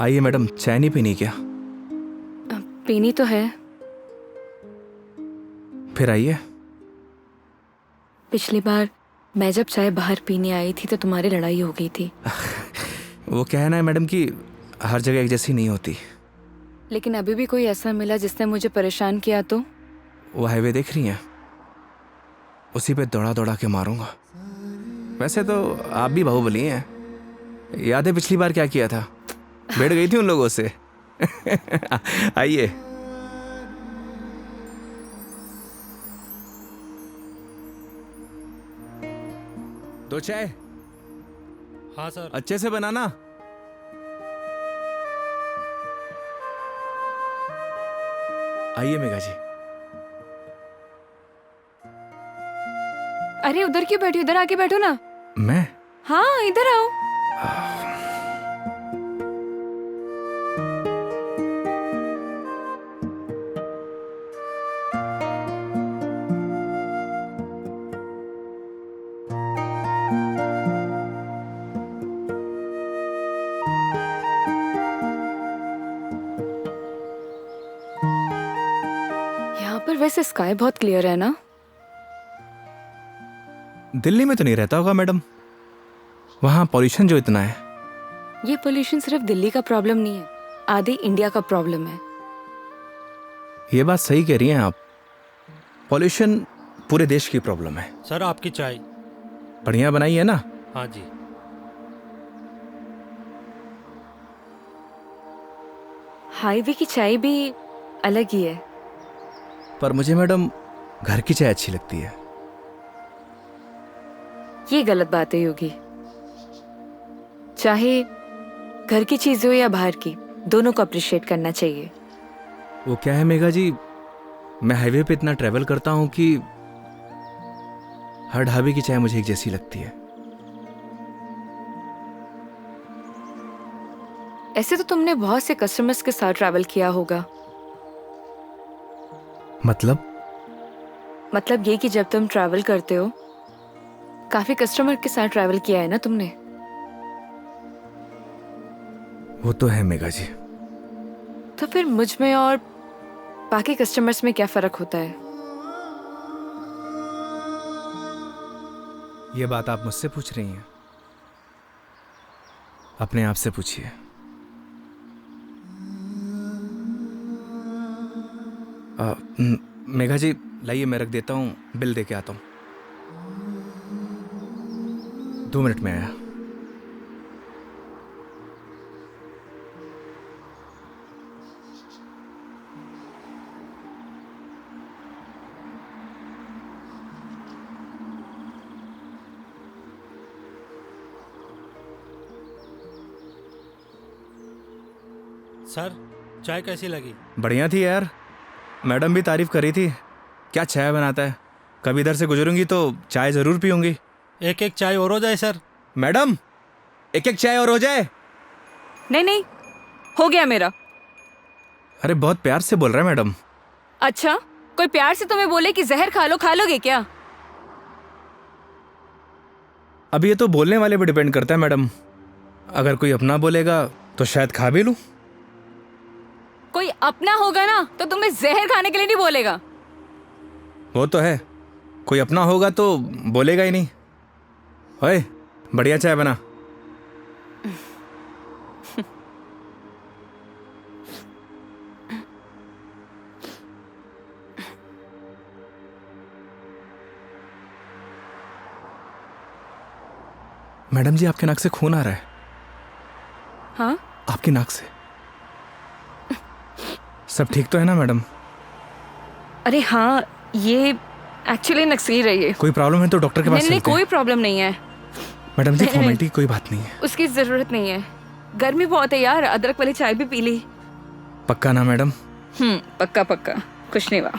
आइए मैडम, चाय नहीं पीनी क्या? पीनी तो है। फिर आइए। पिछली बार मैं जब चाय बाहर पीने आई थी तो तुम्हारी लड़ाई हो गई थी। वो कहना है मैडम कि हर जगह एक जैसी नहीं होती। लेकिन अभी भी कोई ऐसा मिला जिसने मुझे परेशान किया तो? वो हाईवे देख रही हैं, उसी पे दौड़ा दौड़ा के मारूंगा। वैसे तो आप भी बाहुबली हैं। याद है पिछली बार क्या किया था? बैठ गई थी उन लोगों से। आइए। दो चाय। हाँ सर। अच्छे से बनाना। आइए मेघा जी। अरे उधर क्यों बैठी, उधर आके बैठो ना। मैं? हाँ इधर आओ। यहाँ पर वैसे स्काई बहुत क्लियर है ना? दिल्ली में तो नहीं रहता होगा मैडम, वहां पॉल्यूशन जो इतना है। ये पोल्यूशन सिर्फ दिल्ली का प्रॉब्लम नहीं है, आधे इंडिया का प्रॉब्लम है। ये बात सही कह रही हैं आप, पॉल्यूशन पूरे देश की प्रॉब्लम है। सर आपकी चाय। बढ़िया बनाई है ना? हाँ जी। हाईवे की चाय भी अलग ही है। पर मुझे मैडम घर की चाय अच्छी लगती है। ये गलत बात है योगी। चाहे घर की चीज हो या बाहर की, दोनों को अप्रिशिएट करना चाहिए। वो क्या है मेघा जी, मैं हाईवे पे इतना ट्रैवल करता हूं कि हर ढाबे की चाय मुझे एक जैसी लगती है। ऐसे तो तुमने बहुत से कस्टमर्स के साथ ट्रैवल किया होगा। मतलब ये कि जब तुम ट्रैवल करते हो, काफी कस्टमर के साथ ट्रैवल किया है ना तुमने? वो तो है मेघा जी। तो फिर मुझ में और बाकी कस्टमर्स में क्या फर्क होता है? ये बात आप मुझसे पूछ रही हैं? अपने आप से पूछिए। मेघा जी लाइए, मैं रख देता हूँ, बिल दे के आता हूँ। 2 मिनट में आया। सर चाय कैसी लगी? बढ़िया थी यार, मैडम भी तारीफ कर रही थी। क्या चाय बनाता है, कभी इधर से गुजरूंगी तो चाय जरूर पीऊंगी। एक एक चाय और हो जाए सर। मैडम एक एक चाय और हो जाए। नहीं नहीं, हो गया मेरा। अरे बहुत प्यार से बोल रहा है मैडम। अच्छा, कोई प्यार से तुम्हें बोले कि जहर खा लो, खा लोगे क्या? अब ये तो बोलने वाले पे डिपेंड करता है मैडम। अगर कोई अपना बोलेगा तो शायद खा भी लूं। कोई अपना होगा ना तो तुम्हें जहर खाने के लिए नहीं बोलेगा। वो तो है, कोई अपना होगा तो बोलेगा ही नहीं। ओए बढ़िया चाय बना। मैडम जी आपके नाक से खून आ रहा है। हाँ? आपकी नाक से। सब ठीक तो है ना मैडम? अरे हाँ, ये एक्चुअली नक्सीर रही है। कोई प्रॉब्लम है तो डॉक्टर के पास नहीं नहीं, चलते हैं। कोई प्रॉब्लम नहीं है। मैडम जी नहीं, फॉर्मेलिटी की कोई बात नहीं है। उसकी जरूरत नहीं है। गर्मी बहुत है यार, अदरक वाली चाय भी पी ली। पक्का ना मैडम? पक्का पक्का, कुछ नहीं हुआ।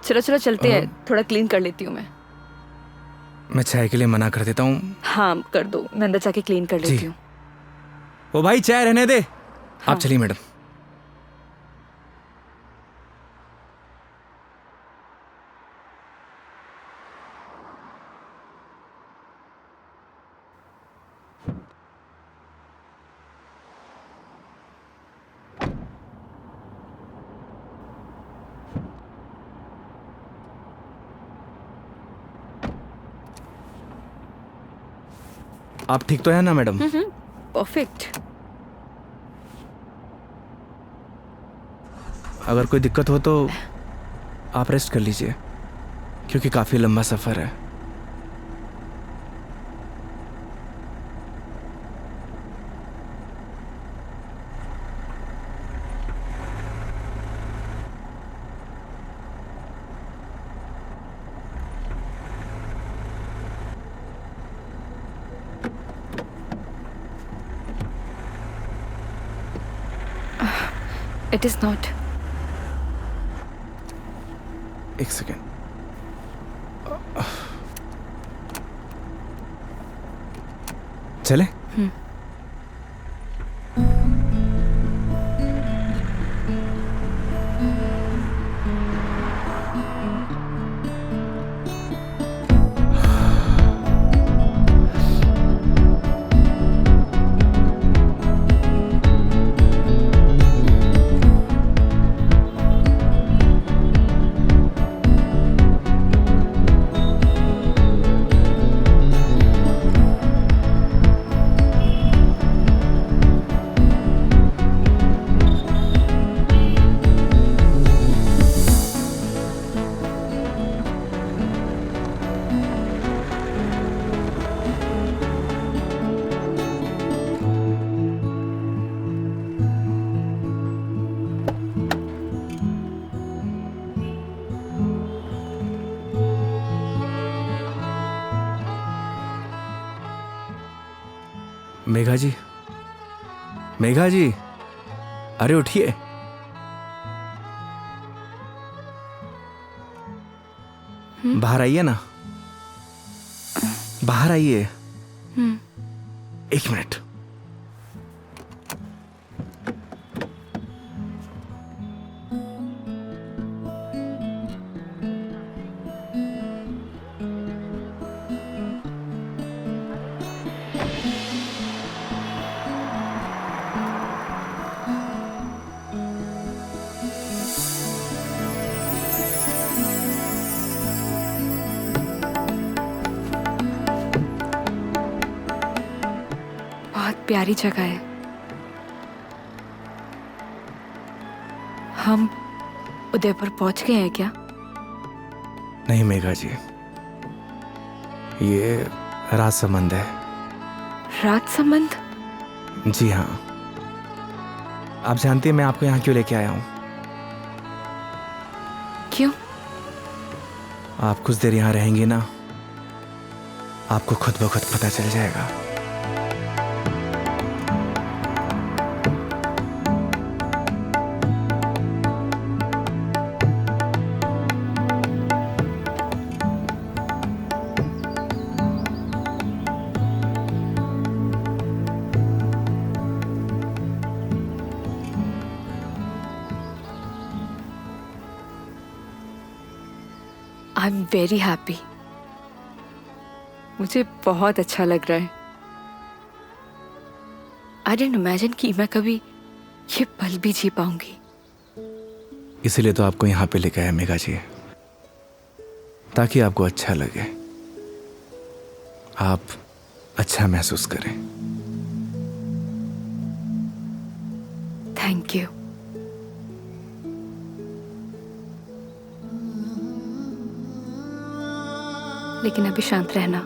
चलो चलो चलते हैं, थोड़ा क्लीन कर लेती हूँ मैं। मैं चाय के लिए मना कर देता हूँ। हाँ कर दो, मैं अंदर जाके क्लीन कर लेती हूँ। ओ भाई चाय रहने दे। आप चलिए मैडम। आप ठीक तो है ना मैडम? परफेक्ट। अगर कोई दिक्कत हो तो आप रेस्ट कर लीजिए, क्योंकि काफ़ी लंबा सफ़र है। It is not. एक सेकेंड। चले? मेघा जी, मेघा जी, अरे उठिए। बाहर आइए ना, बाहर आइए। एक मिनट। प्यारी जगह है। हम उदयपुर पहुंच गए हैं क्या? नहीं मेघा जी, ये राज संबंध है। राज संबंध? जी हाँ। आप जानती हैं मैं आपको यहाँ क्यों लेके आया हूँ? क्यों? आप कुछ देर यहाँ रहेंगी ना, आपको खुद ब खुद पता चल जाएगा। I am very happy. मुझे बहुत अच्छा लग रहा है। आई डिडंट इमेजिन कि मैं कभी ये पल भी जी पाऊंगी। इसीलिए तो आपको यहाँ पे लेके आया मेघा जी, ताकि आपको अच्छा लगे, आप अच्छा महसूस करें। Thank you. लेकिन अभी शांत रहना,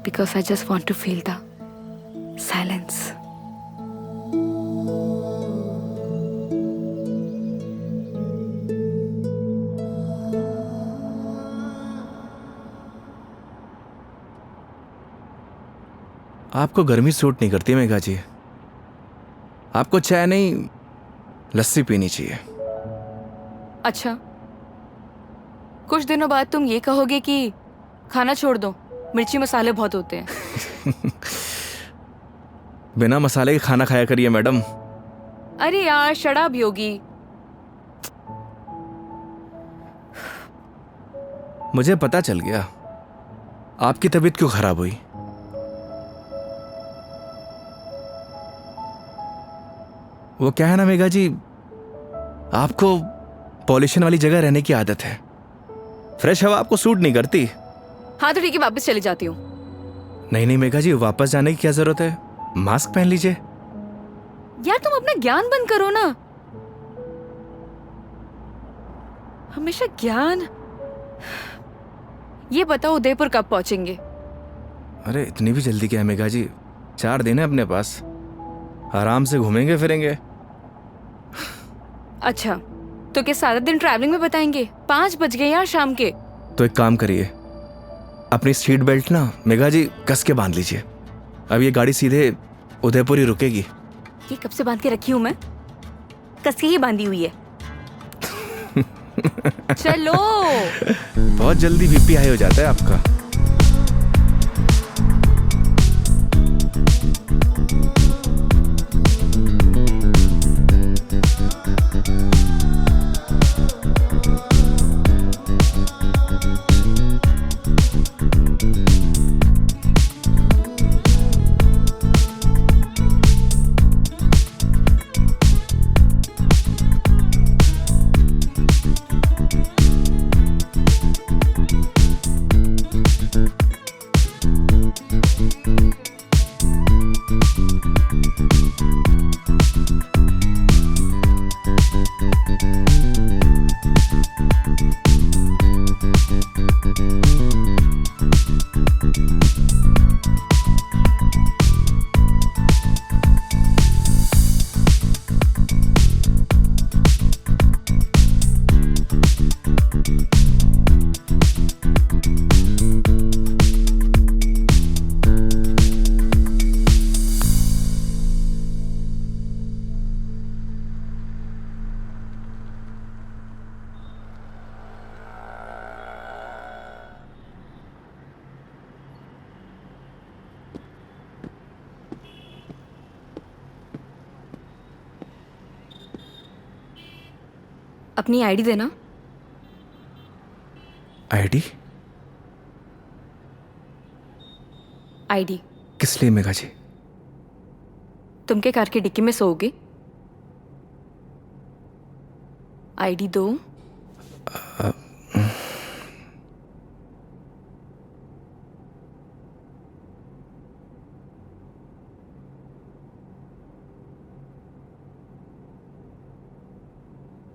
because I just want to feel the silence. आपको गर्मी सूट नहीं करती मेघा जी, आपको चाय नहीं लस्सी पीनी चाहिए। अच्छा, कुछ दिनों बाद तुम ये कहोगे कि खाना छोड़ दो, मिर्ची मसाले बहुत होते हैं। बिना मसाले के खाना खाया करिए मैडम। अरे यार शराब योगी। मुझे पता चल गया आपकी तबीयत क्यों खराब हुई। वो क्या है ना मेघा जी, आपको पॉल्यूशन वाली जगह रहने की आदत है, फ्रेश हवा आपको सूट नहीं करती, हाँ तो ठीक है, वापस चली जाती हूँ। नहीं नहीं मेघा जी, वापस जाने की क्या जरूरत है? मास्क पहन लीजिए। यार तुम अपना ज्ञान बंद करो ना, हमेशा ज्ञान। ये बताओ उदयपुर कब पहुंचेंगे? अरे इतनी भी जल्दी क्या है मेघा जी, 4 दिन है अपने पास, आराम से घूमेंगे फिरेंगे। अच्छा तो क्या सारा दिन ट्रैवलिंग में बताएंगे? 5 बज गए यार शाम के। तो एक काम करिए, अपनी सीट बेल्ट ना मेघा जी कस के बांध लीजिए। अब ये गाड़ी सीधे उदयपुर ही रुकेगी। ये कब से बांध के रखी हूँ मैं? कस के ही बांधी हुई है। चलो। बहुत जल्दी बीपी हाई हो जाता है आपका। अपनी आईडी देना। आईडी? आईडी किस लिए मेघा जी? तुम के कार की डिक्की में सोओगे? आईडी दो।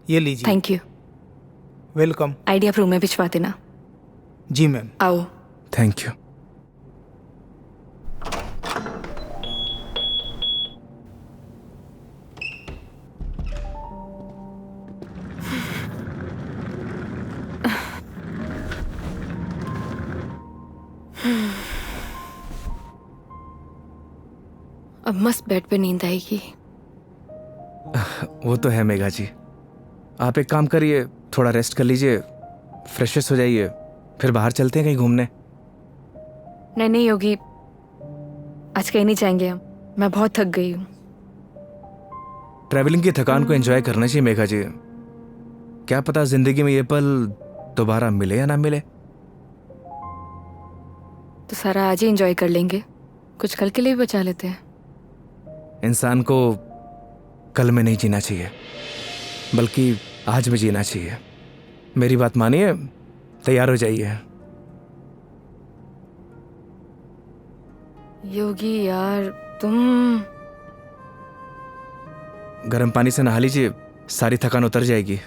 ये लीजिए। Thank you. वेलकम। आईडी आप रूम में भिजवा देना। जी मैम। आओ। Thank you. अब मस्त बेड पे नींद आएगी। वो तो है मेघा जी, आप एक काम करिए, थोड़ा रेस्ट कर लीजिए, फ्रेश हो जाइए, फिर बाहर चलते हैं कहीं घूमने। नहीं नहीं योगी, आज कहीं नहीं जाएंगे हम, मैं बहुत थक गई हूँ। ट्रैवलिंग की थकान को एंजॉय करना चाहिए मेघा जी। क्या पता जिंदगी में ये पल दोबारा मिले या ना मिले। तो सारा आज ही एंजॉय कर लेंगे, कुछ कल के लिए भी बचा लेते हैं। इंसान को कल में नहीं जीना चाहिए, बल्कि आज में जीना चाहिए। मेरी बात मानिए, तैयार हो जाइए। योगी यार तुम। गर्म पानी से नहा लीजिए, सारी थकान उतर जाएगी।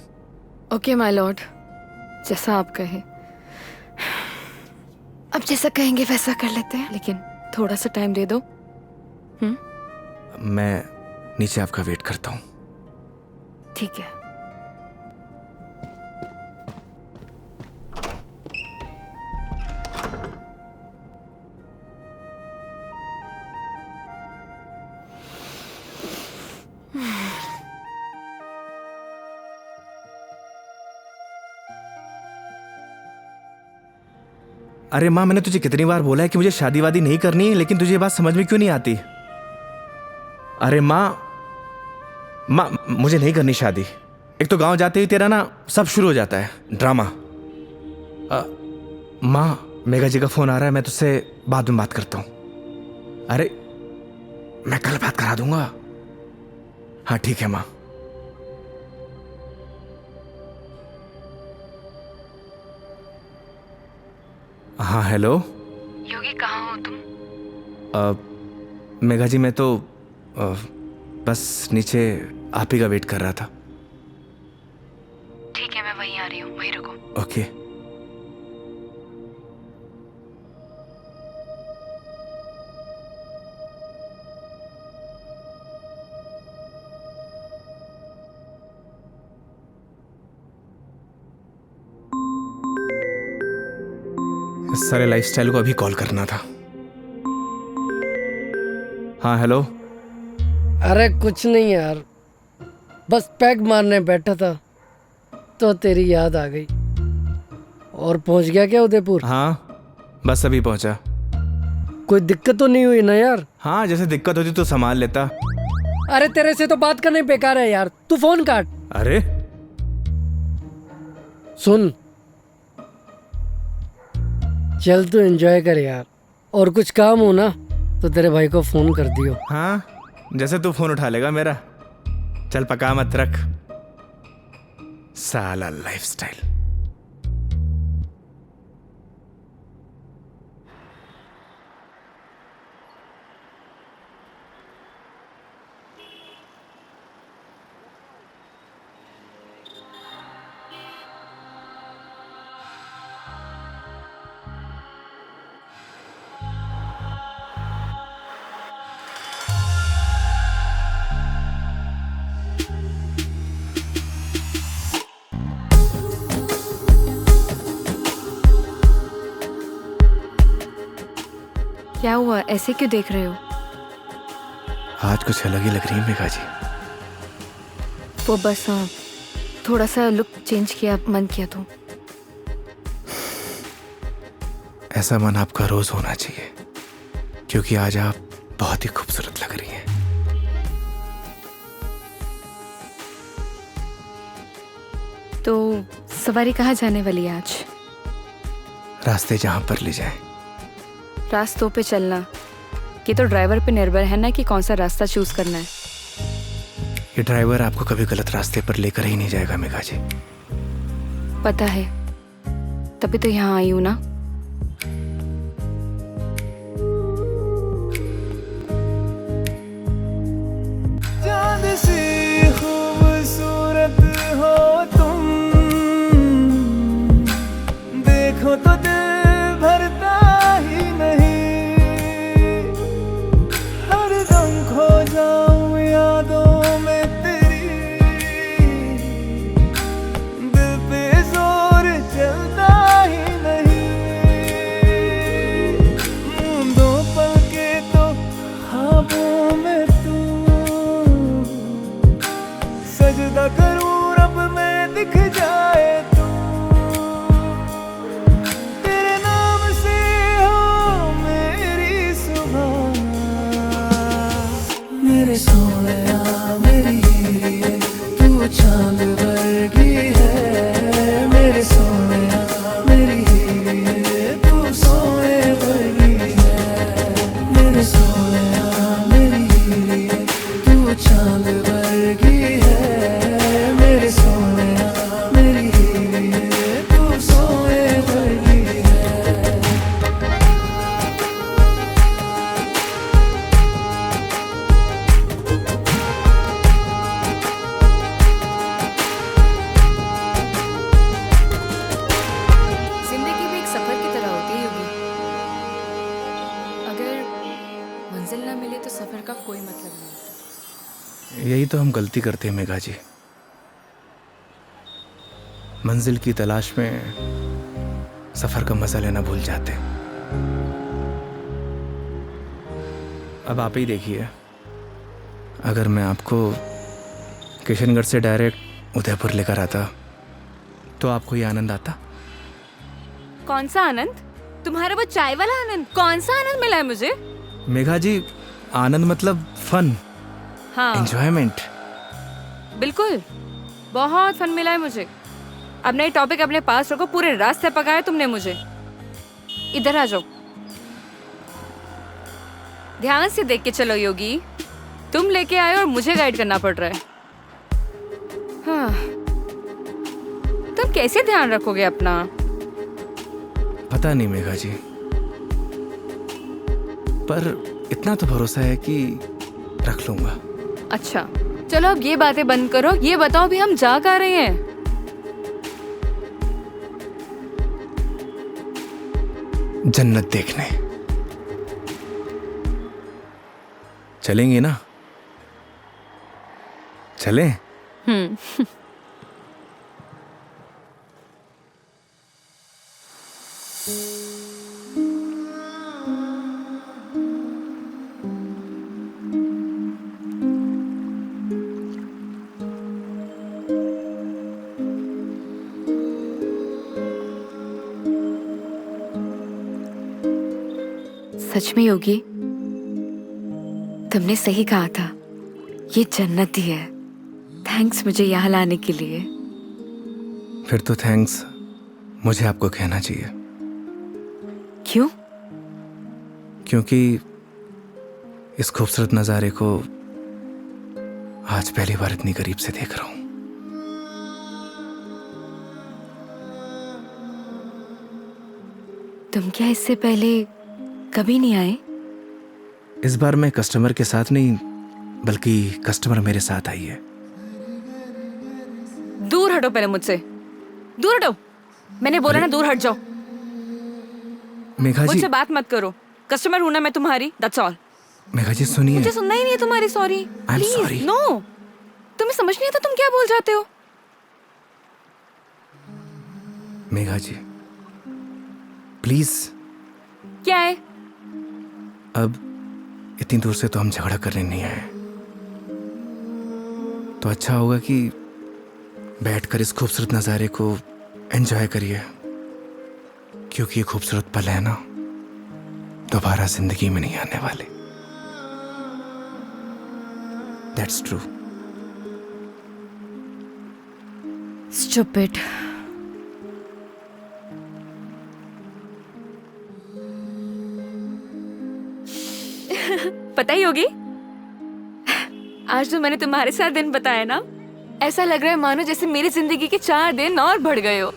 ओके माय लॉर्ड, जैसा आप कहें। अब जैसा कहेंगे वैसा कर लेते हैं, लेकिन थोड़ा सा टाइम दे दो। मैं नीचे आपका वेट करता हूँ। ठीक है। अरे माँ, मैंने तुझे कितनी बार बोला है कि मुझे शादी वादी नहीं करनी है, लेकिन तुझे ये बात समझ में क्यों नहीं आती? अरे माँ, मुझे नहीं करनी शादी। एक तो गांव जाते ही तेरा ना सब शुरू हो जाता है ड्रामा। माँ, मेघा जी का फोन आ रहा है, मैं तुझसे बाद में बात करता हूँ। अरे मैं कल बात करा दूंगा। हाँ ठीक है माँ। हाँ हेलो। योगी कहाँ हो तुम? मेघा जी मैं तो बस नीचे आप ही का वेट कर रहा था। ठीक है, मैं वहीं आ रही हूँ, वहीं रुको। ओके। इस सारे लाइफस्टाइल को अभी कॉल करना था। हाँ हेलो। अरे कुछ नहीं यार, बस पैग मारने बैठा था तो तेरी याद आ गई। और पहुंच गया क्या उदयपुर? हाँ बस अभी पहुंचा। कोई दिक्कत तो नहीं हुई ना यार? हाँ जैसे दिक्कत होती तो संभाल लेता। अरे तेरे से तो बात करने बेकार है यार, तू फोन काट। अरे सुन, चल तू एंजॉय कर यार, और कुछ काम हो ना तो तेरे भाई को फोन कर दियो। हाँ जैसे तू फोन उठा लेगा मेरा। चल पका मत रख, साला लाइफस्टाइल। क्या हुआ, ऐसे क्यों देख रहे हो? आज कुछ अलग ही लग रही है मेघा जी। वो बस थोड़ा सा लुक चेंज किया, मन किया तो। ऐसा मन आपका रोज होना चाहिए, क्योंकि आज आप बहुत ही खूबसूरत लग रही हैं। तो सवारी कहाँ जाने वाली है आज? रास्ते जहां पर ले जाए। रास्तों पे चलना, ये तो ड्राइवर पे निर्भर है ना कि कौन सा रास्ता चूज करना है। ये ड्राइवर आपको कभी गलत रास्ते पर लेकर ही नहीं जाएगा मेघा जी। पता है, तभी तो यहाँ आई हूँ ना। चांद सी खूबसूरत हो तुम, देखो तो दिल भरता ही नहीं। हरदम खो जाऊं यादों में तेरी, दिल पे जोर चलता ही नहीं। दो पल के तो ख्वाबों में तू, सजदा करूं रब में दिख जाए तू। तेरे नाम से हो मेरी सुबह, मेरे सोनिया मेरी हीरे, तू चांद वर्गी है। मेरे सोनिया मेरी हीरे, तू सोने वर्गी है। मेरे सोनिया मेरी हीरे, तू चांद वर्गी है। मेरे सोनिया मेरी हीरे, तू सोने वर्गी है। जिंदगी भी एक सफर की तरह होती है योगी। अगर मंजिल ना मिले तो सफर का कोई मतलब नहीं। यही तो हम गलती करते हैं मेघा जी। मंजिल की तलाश में सफर का मजा लेना भूल जाते हैं। अब आप ही देखिए, अगर मैं आपको किशनगढ़ से डायरेक्ट उदयपुर लेकर आता तो आपको ये आनंद आता? कौन सा आनंद? तुम्हारा वो चाय वाला आनंद? कौन सा आनंद मिला है मुझे? मेघा जी, आनंद मतलब फन, हाँ एंजॉयमेंट। बिल्कुल, बहुत फन मिला है मुझे। अब नई टॉपिक अपने पास रखो, पूरे रास्ते पकाया तुमने मुझे। इधर आ जाओ, ध्यान से देख के चलो योगी। तुम लेके आए और मुझे गाइड करना पड़ रहा है। हाँ, तुम कैसे ध्यान रखोगे अपना? पता नहीं मेघा जी, पर इतना तो भरोसा है कि रख लूंगा। अच्छा चलो अब ये बातें बंद करो, ये बताओ भी हम जा कहाँ रहे हैं? जन्नत देखने चलेंगे ना? चलें? सच में योगी, तुमने सही कहा था, ये जन्नत ही है। थैंक्स मुझे यहाँ लाने के लिए। फिर तो थैंक्स मुझे आपको कहना चाहिए। क्यों? क्योंकि इस खूबसूरत नज़ारे को आज पहली बार इतनी करीब से देख रहा हूं। तुम क्या इससे पहले कभी नहीं आए? इस बार मैं कस्टमर के साथ नहीं, बल्कि कस्टमर मेरे साथ आई है। दूर हटो पहले मुझसे, दूर हटो। मैंने बोला ना दूर हट जाओ। मेघा जी, मुझसे बात मत करो। कस्टमर हूं ना मैं तुम्हारी, दैट्स ऑल। मेघा जी सुनिए। मुझे सुनना ही नहीं है तुम्हारी sorry. I'm sorry. Please no, तुम्हें समझ नहीं आता तुम क्या बोल जाते हो। मेघा जी प्लीज, क्या है? अब इतनी दूर से तो हम झगड़ा करने नहीं आए, तो अच्छा होगा कि बैठकर इस खूबसूरत नज़ारे को एंजॉय करिए, क्योंकि ये खूबसूरत पल है ना, दोबारा जिंदगी में नहीं आने वाले। That's true. स्टूपिड। पता ही होगी, आज जो मैंने तुम्हारे साथ दिन बताया ना, ऐसा लग रहा है मानो जैसे मेरी जिंदगी के 4 दिन और बढ़ गए हो।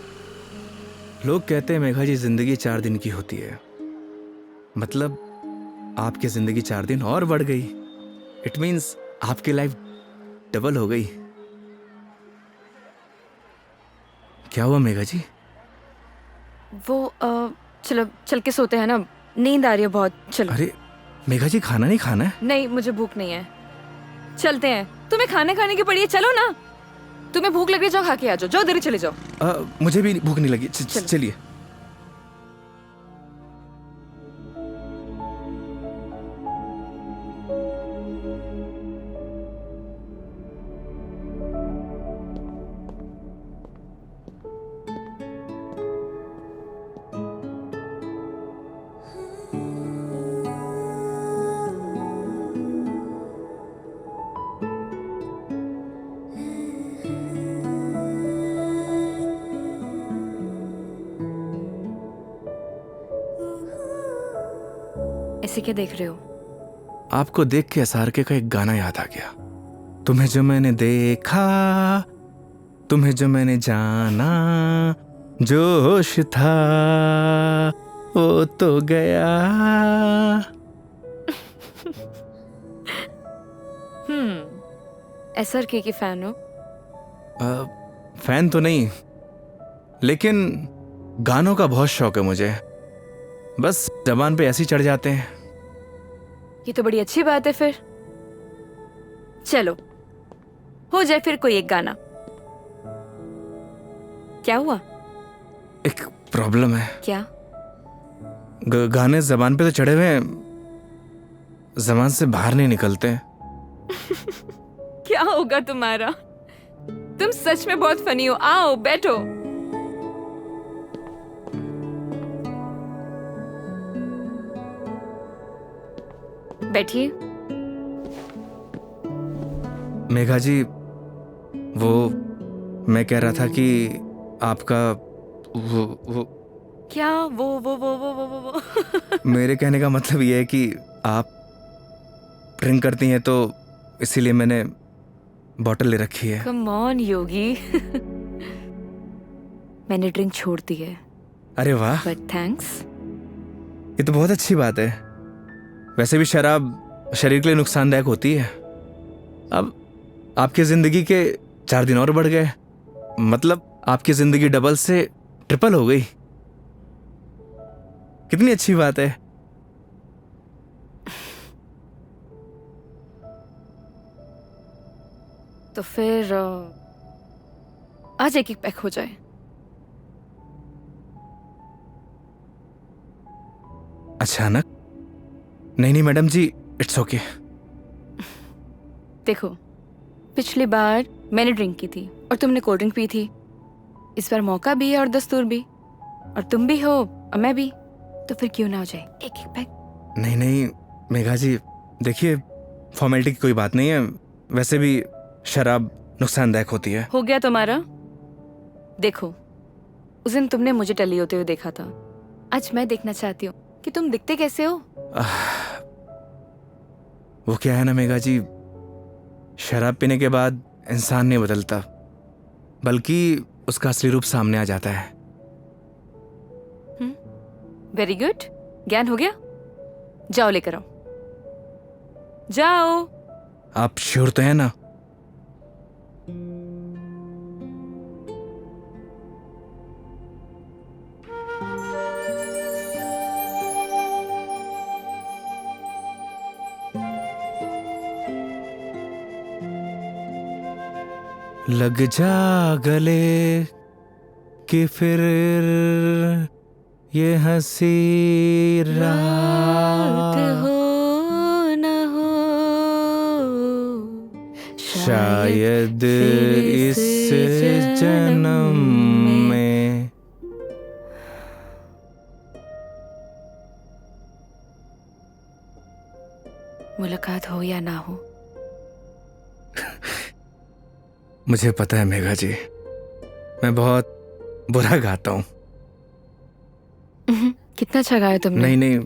लोग कहते हैं मेघा जी जिंदगी 4 दिन की होती है, मतलब आपकी जिंदगी 4 दिन और बढ़ गई। इट मीन्स आपकी लाइफ डबल हो गई। क्या हुआ मेघा जी? वो चलो चल के सोते हैं ना, नींद आ रही है बहुत। चलो। अरे मेघा जी खाना नहीं खाना है? नहीं मुझे भूख नहीं है, चलते हैं। तुम्हें खाने खाने की पड़ी है, चलो ना। तुम्हें भूख लग रही, जाओ खा के आ जाओ, जाओ देरी चले जाओ। मुझे भी भूख नहीं लगी। चलिए। ऐसे क्या देख रहे हो? आपको देख के SRK का एक गाना याद आ गया। तुम्हें जो मैंने देखा, तुम्हें जो मैंने जाना, जोश था वो तो गया। SRK की फैन हो? फैन तो नहीं, लेकिन गानों का बहुत शौक है मुझे। बस जबान पे ऐसे ही चढ़ जाते हैं। ये तो बड़ी अच्छी बात है फिर। चलो हो जाए फिर कोई एक गाना। क्या हुआ? एक प्रॉब्लम है। क्या? गाने जबान पे तो चढ़े हुए हैं, जबान से बाहर नहीं निकलते। क्या होगा तुम्हारा? तुम सच में बहुत फनी हो। आओ बैठो। बैठिए। मेघा जी, वो मैं कह रहा था कि आपका वो क्या वो मेरे कहने का मतलब ये है कि आप ड्रिंक करती हैं, तो इसीलिए मैंने बॉटल ले रखी है। कम ऑन योगी। मैंने ड्रिंक छोड़ दी है। अरे वाह, बट थैंक्स। ये तो बहुत अच्छी बात है। वैसे भी शराब शरीर के लिए नुकसानदायक होती है। अब आपकी जिंदगी के 4 दिन और बढ़ गए, मतलब आपकी जिंदगी डबल से ट्रिपल हो गई। कितनी अच्छी बात है। तो फिर आज एक एक पैक हो जाए। अचानक? नहीं मैडम जी, इट्स ओके। देखो, पिछली बार मैंने ड्रिंक की थी और तुमने कोल्ड ड्रिंक पी थी। इस बार मौका भी है और दस्तूर भी, और तुम भी हो और मैं भी, तो फिर क्यों ना हो जाए एक एक पैक। नहीं मेघा जी, देखिए फॉर्मेलिटी की कोई बात नहीं है। वैसे भी शराब नुकसानदायक होती है। हो गया तुम्हारा। देखो, उस दिन तुमने मुझे टली होते हुए देखा था, आज मैं देखना चाहती हूँ कि तुम दिखते कैसे हो। वो क्या है ना मेघा जी, शराब पीने के बाद इंसान नहीं बदलता, बल्कि उसका असली रूप सामने आ जाता है। वेरी गुड, ज्ञान हो गया। जाओ लेकर आओ, जाओ। आप श्योर तो है ना? लग जा गले कि फिर ये हंसी रात हो न हो, शायद इस जन्म में। मुलाकात हो या ना हो। मुझे पता है मेघा जी, मैं बहुत बुरा गाता हूँ। कितना अच्छा गाया तुमने। नहीं,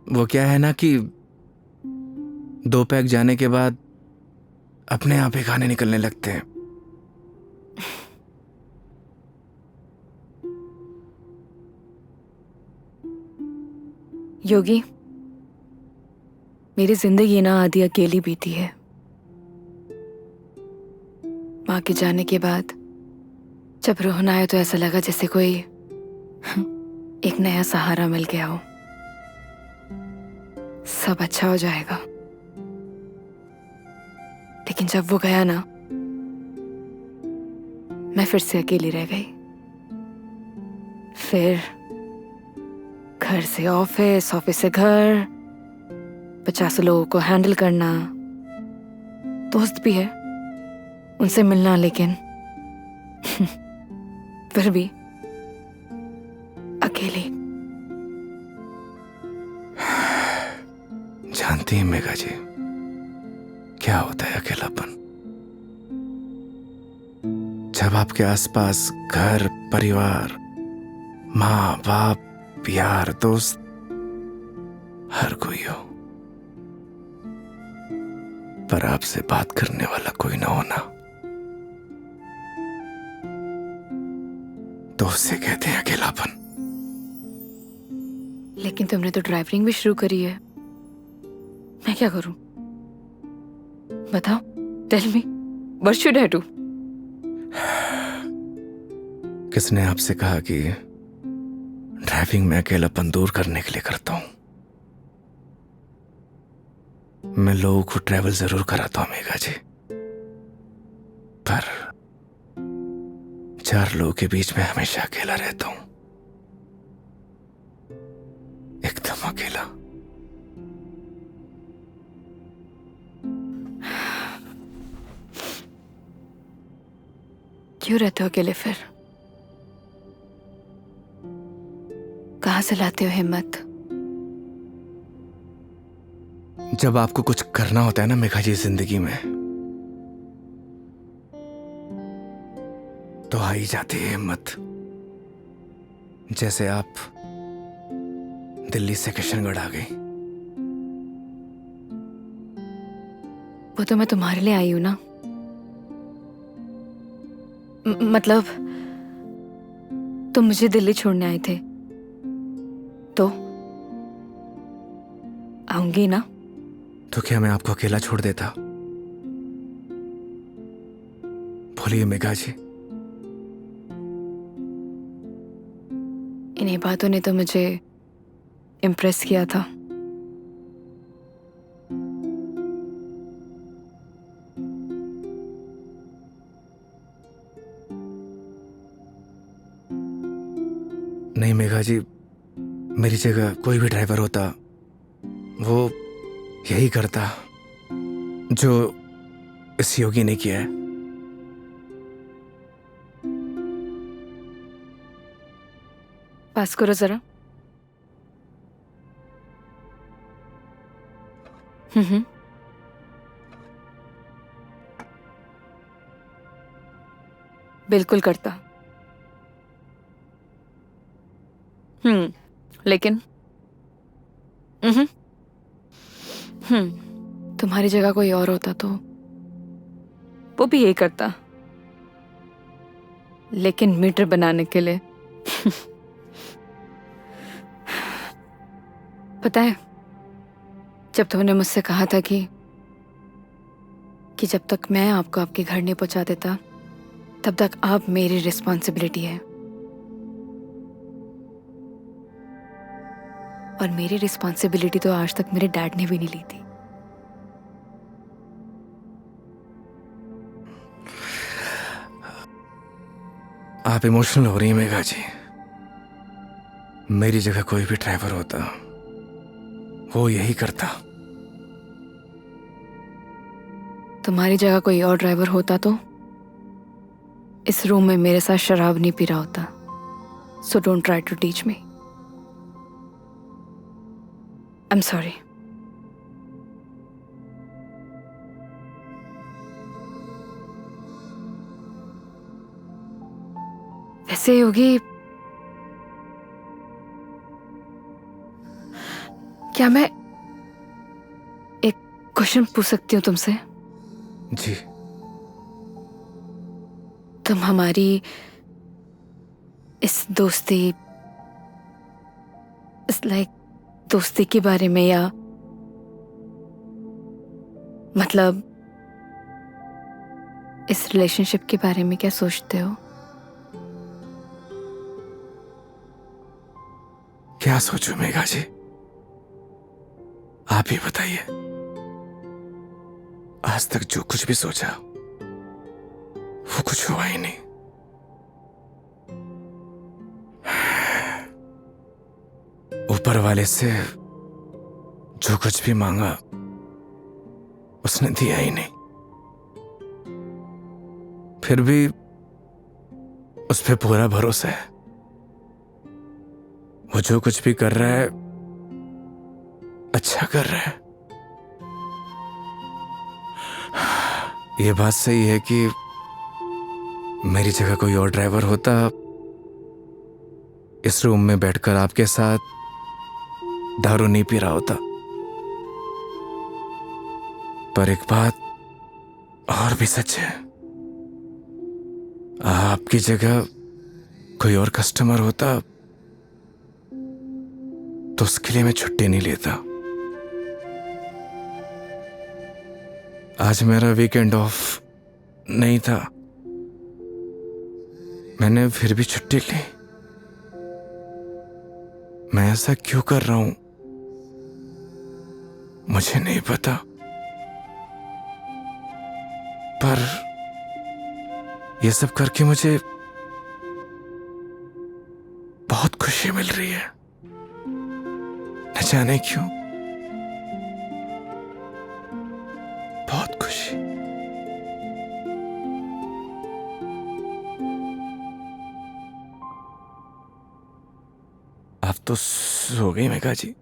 वो क्या है ना कि 2 पैक जाने के बाद अपने आप ही गाने निकलने लगते हैं। योगी, मेरी जिंदगी ना आधी अकेली बीती है। माँ के जाने के बाद जब रोहन आया तो ऐसा लगा जैसे कोई एक नया सहारा मिल गया हो। सब अच्छा हो जाएगा। लेकिन जब वो गया ना, मैं फिर से अकेली रह गई। फिर घर से ऑफिस, ऑफिस से घर, 50 लोगों को हैंडल करना, दोस्त भी है, उनसे मिलना, लेकिन फिर भी अकेली। जानती हैं मेघा जी, क्या होता है अकेलापन? जब आपके आसपास घर, परिवार, माँ बाप, यार, दोस्त, हर कोई हो, पर आपसे बात करने वाला कोई ना होना, तो उसे कहते हैं अकेलापन। लेकिन तुमने तो ड्राइविंग भी शुरू करी है। मैं क्या करूं? बताओ, tell me, what should I do? किसने आपसे कहा कि ड्राइविंग में अकेलापन दूर करने के लिए करता हूं? मैं लोगों को ट्रैवल जरूर कराता हूं मेघा जी, पर 4 लोगों के बीच में हमेशा अकेला रहता हूं, एकदम अकेला। क्यों रहते हो अकेले फिर? कहां से लाते हो हिम्मत? जब आपको कुछ करना होता है ना मेघा जी जिंदगी में, तो आ ही जाती है हिम्मत। जैसे आप दिल्ली से किशनगढ़ आ गई। वो तो मैं तुम्हारे लिए आई हूं ना। मतलब तुम मुझे दिल्ली छोड़ने आए थे तो आऊंगी ना। तो क्या मैं आपको अकेला छोड़ देता? बोलिए मेघा जी। इन्हीं बातों ने तो मुझे इम्प्रेस किया था। नहीं मेघा जी, मेरी जगह कोई भी ड्राइवर होता वो यही करता जो इस योगी ने किया है। पास करो जरा। हम्म। बिल्कुल करता। लेकिन तुम्हारी जगह कोई और होता तो वो भी यही करता, लेकिन मीटर बनाने के लिए। पता है, जब तुमने मुझसे कहा था कि जब तक मैं आपको आपके घर नहीं पहुंचा देता तब तक आप मेरी रिस्पॉन्सिबिलिटी है, और मेरी रिस्पॉन्सिबिलिटी तो आज तक मेरे डैड ने भी नहीं ली थी। आप इमोशनल हो रही हैं मेघा जी। मेरी जगह कोई भी ड्राइवर होता वो यही करता। तुम्हारी जगह कोई और ड्राइवर होता तो इस रूम में मेरे साथ शराब नहीं पी रहा होता। So don't try to teach me. I am sorry. वैसे योगी, क्या मैं एक क्वेश्चन पूछ सकती हूँ तुमसे? जी। तुम हमारी इस दोस्ती, इस दोस्ती के बारे में, या मतलब इस रिलेशनशिप के बारे में क्या सोचते हो? क्या सोचूं मेघा जी, आप ही बताइए। आज तक जो कुछ भी सोचा वो कुछ हुआ ही नहीं। ऊपर वाले से जो कुछ भी मांगा उसने दिया ही नहीं, फिर भी उस पे पूरा भरोसा है। वो जो कुछ भी कर रहा है अच्छा कर रहा है। ये बात सही है कि मेरी जगह कोई और ड्राइवर होता इस रूम में बैठकर आपके साथ दारू नहीं पी रहा होता। पर एक बात और भी सच है, आपकी जगह कोई और कस्टमर होता तो उसके लिए मैं छुट्टी नहीं लेता। आज मेरा वीकेंड ऑफ नहीं था, मैंने फिर भी छुट्टी ली। मैं ऐसा क्यों कर रहा हूं मुझे नहीं पता, पर यह सब करके मुझे बहुत खुशी मिल रही है, न जाने क्यों, बहुत खुशी। आप तो सो गई Megha ji.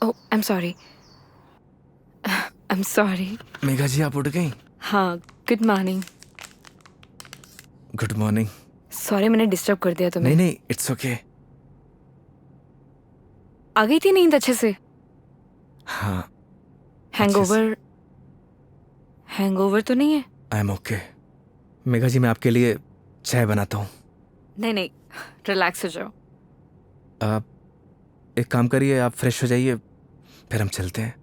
Oh I am sorry, I am sorry. Megha ji आप उठ गई? हाँ, good morning. Good morning. Sorry मैंने डिस्टर्ब कर दिया तुम्हें। नहीं नहीं, इट्स ओके। आ गई थी नींद अच्छे से? हाँ। हैंगओवर, हैंगओवर तो नहीं है? I am okay. Megha ji मैं आपके लिए चाय बनाता हूँ। नहीं नहीं, रिलैक्स हो जाओ। आप एक काम करिए, आप फ्रेश हो जाइए, फिर हम चलते हैं।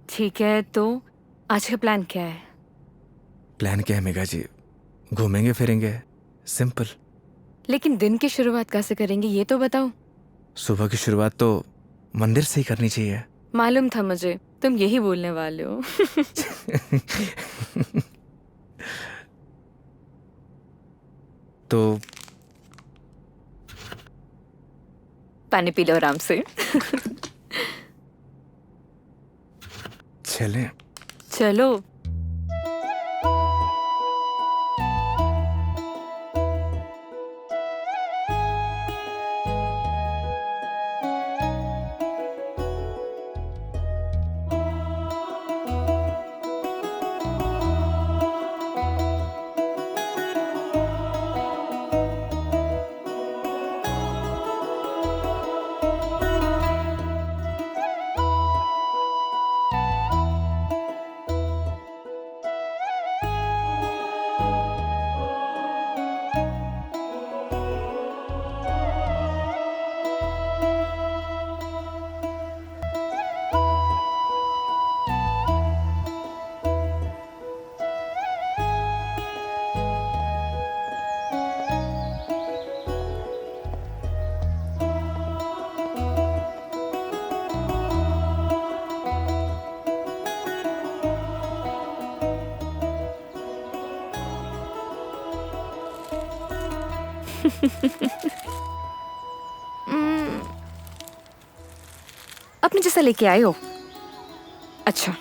ठीक है, तो आज का प्लान क्या है? प्लान क्या है मेघा जी? घूमेंगे फिरेंगे, सिंपल। लेकिन दिन की शुरुआत कैसे करेंगे ये तो बताओ। सुबह की शुरुआत तो मंदिर से ही करनी चाहिए। मालूम था मुझे तुम यही बोलने वाले हो। तो पानी पी लो आराम से। चलें। चलो। अपने जैसा लेके आए हो? अच्छा।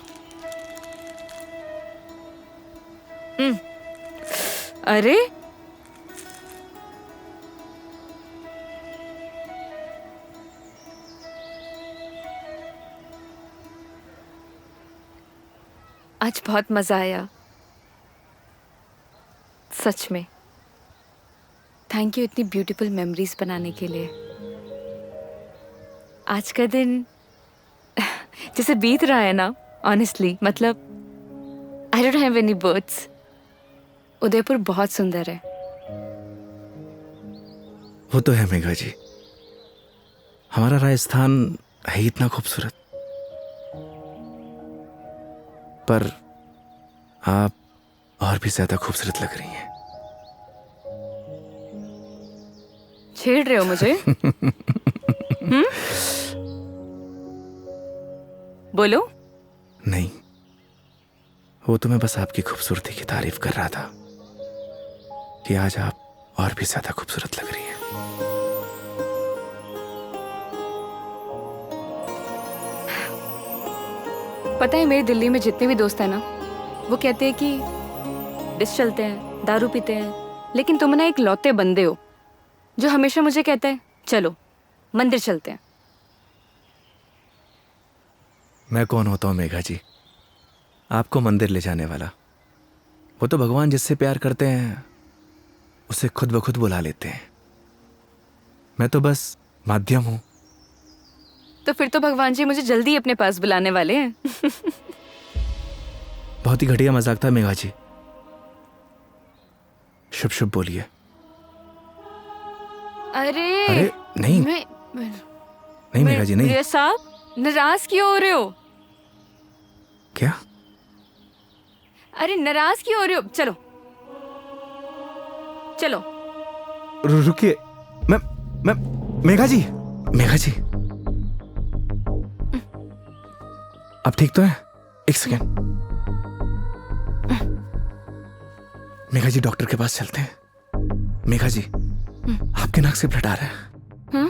अरे आज बहुत मजा आया सच में। थैंक यू इतनी ब्यूटीफुल मेमोरीज बनाने के लिए। आज का दिन जैसे बीत रहा है ना, ऑनेस्टली मतलब I don't have any words. Udaipur बहुत सुंदर है। वो तो है मेघा जी, हमारा राजस्थान है ही इतना खूबसूरत। पर आप और भी ज्यादा खूबसूरत लग रही हैं। छेड़ रहे हो मुझे? बोलो। नहीं, वो तो मैं बस आपकी खूबसूरती की तारीफ कर रहा था कि आज आप और भी ज्यादा खूबसूरत लग रही हैं। पता है मेरे दिल्ली में जितने भी दोस्त हैं ना, वो कहते हैं कि डिस चलते हैं, दारू पीते हैं, लेकिन तुम ना एक लौते बंदे हो जो हमेशा मुझे कहता है चलो मंदिर चलते हैं। मैं कौन होता हूँ मेघा जी आपको मंदिर ले जाने वाला? वो तो भगवान जिससे प्यार करते हैं उसे खुद ब खुद बुला लेते हैं। मैं तो बस माध्यम हूं। तो फिर तो भगवान जी मुझे जल्दी अपने पास बुलाने वाले हैं। बहुत ही घटिया मजाक था मेघा जी। शुभ शुभ बोलिए। अरे नहीं नहीं मेघा जी नहीं। साहब नाराज क्यों हो रहे हो? क्या? अरे नाराज क्यों हो रहे हो? चलो चलो। रुकिए। मैं मेघा जी आप ठीक तो है? एक सेकेंड। मेघा जी डॉक्टर के पास चलते हैं। मेघा जी आपके नाक से ब्लड आ रहा है। हाँ?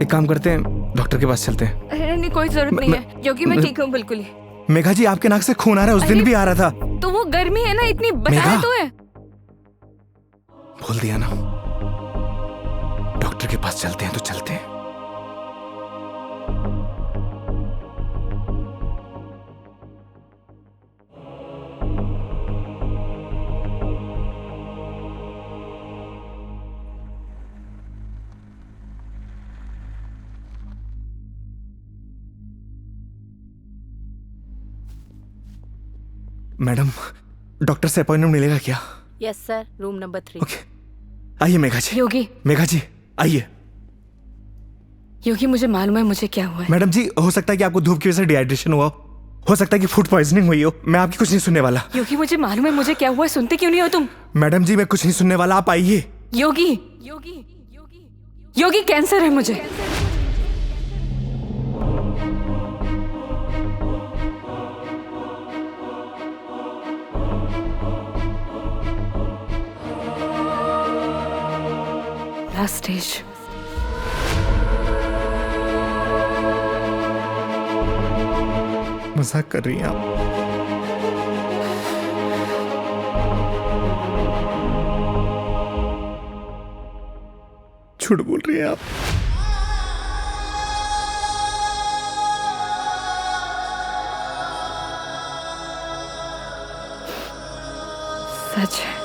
एक काम करते हैं, डॉक्टर के पास चलते हैं। अरे नहीं कोई जरूरत नहीं है क्योंकि मैं ठीक हूँ बिल्कुल ही। मेघा जी आपके नाक से खून आ रहा है, उस दिन भी आ रहा था। तो वो गर्मी है ना, इतनी बताया तो है। भूल दिया ना। डॉक्टर के पास चलते हैं तो चलते हैं। मैडम, डॉक्टर से अपॉइंटमेंट मिलेगा क्या? Yes sir, room number 3। Okay, आइए मेघा जी। योगी, मेघा जी आइए। योगी मुझे मालूम है मुझे क्या हुआ है। मैडम जी, हो सकता है कि आपको धूप की वजह से डिहाइड्रेशन हुआ हो सकता है कि फूड पॉइजनिंग हुई हो। मैं आपकी कुछ नहीं सुनने वाला। योगी मुझे मालूम है मुझे क्या हुआ है, सुनते क्यों नहीं हो तुम? मैडम जी, मैं कुछ नहीं सुनने वाला, आप आइए। योगी, योगी, योगी कैंसर है मुझे। Last stage. मजाक कर रही हैं आप? झूठ बोल रही हैं आप? सच है।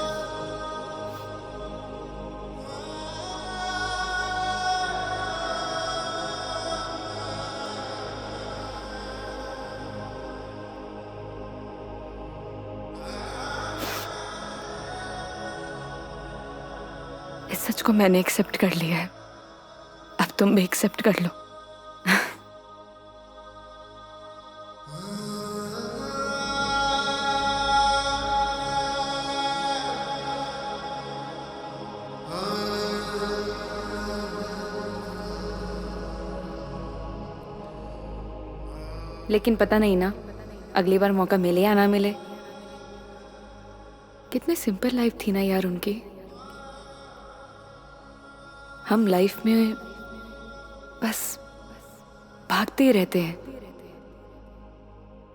इस सच को मैंने एक्सेप्ट कर लिया है, अब तुम भी एक्सेप्ट कर लो। लेकिन पता नहीं ना अगली बार मौका मिले या ना मिले। कितनी सिंपल लाइफ थी ना यार उनकी। हम लाइफ में बस भागते ही रहते हैं,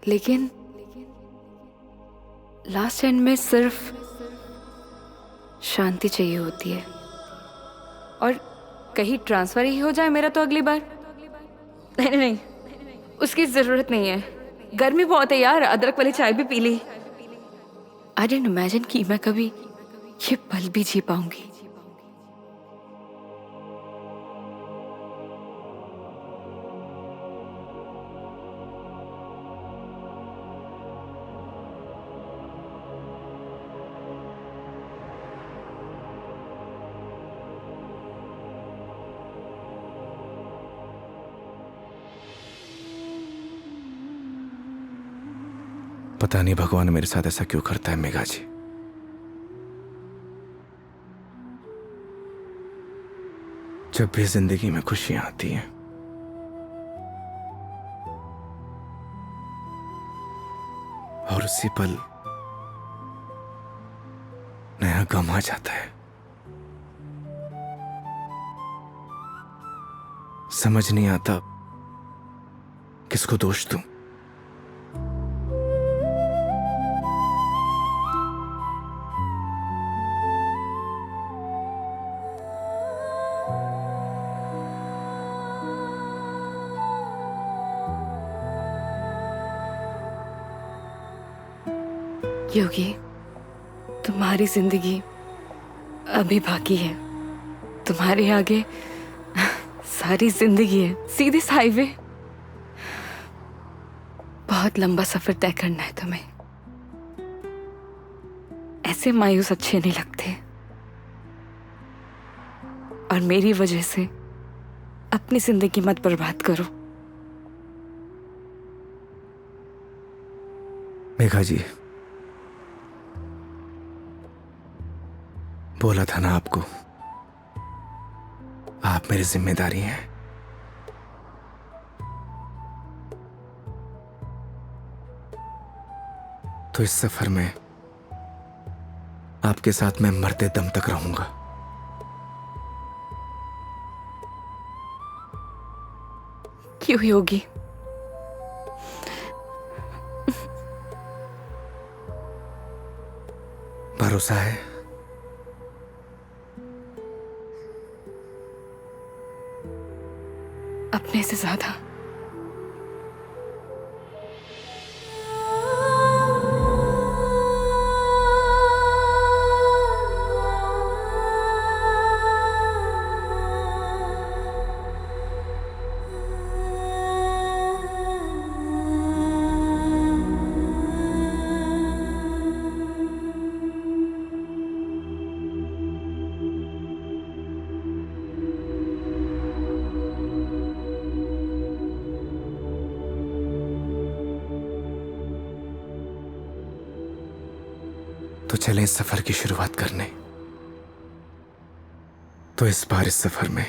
लेकिन लास्ट एंड में सिर्फ शांति चाहिए होती है। और कहीं ट्रांसफर ही हो जाए मेरा तो अगली बार। नहीं नहीं, उसकी जरूरत नहीं है। गर्मी बहुत है यार, अदरक वाली चाय भी पी ली। आई डिडंट इमेजिन कि मैं कभी ये पल भी जी पाऊंगी। पता नहीं भगवान मेरे साथ ऐसा क्यों करता है मेघा जी। जब भी जिंदगी में खुशियां आती हैं, और उसी पल नया गम आ जाता है। समझ नहीं आता किसको दोष दूं। योगी, तुम्हारी जिंदगी अभी बाकी है। तुम्हारे आगे सारी जिंदगी है, सीधी हाईवे। बहुत लंबा सफर तय करना है तुम्हें। ऐसे मायूस अच्छे नहीं लगते। और मेरी वजह से अपनी जिंदगी मत बर्बाद करो। मेघा जी, बोला था ना आपको, आप मेरी जिम्मेदारी हैं। तो इस सफर में आपके साथ मैं मरते दम तक रहूंगा। क्यों योगी? भरोसा है? अपने से ज्यादा। चले इस सफर की शुरुआत करने। तो इस बार इस सफर में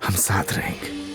हम साथ रहेंगे।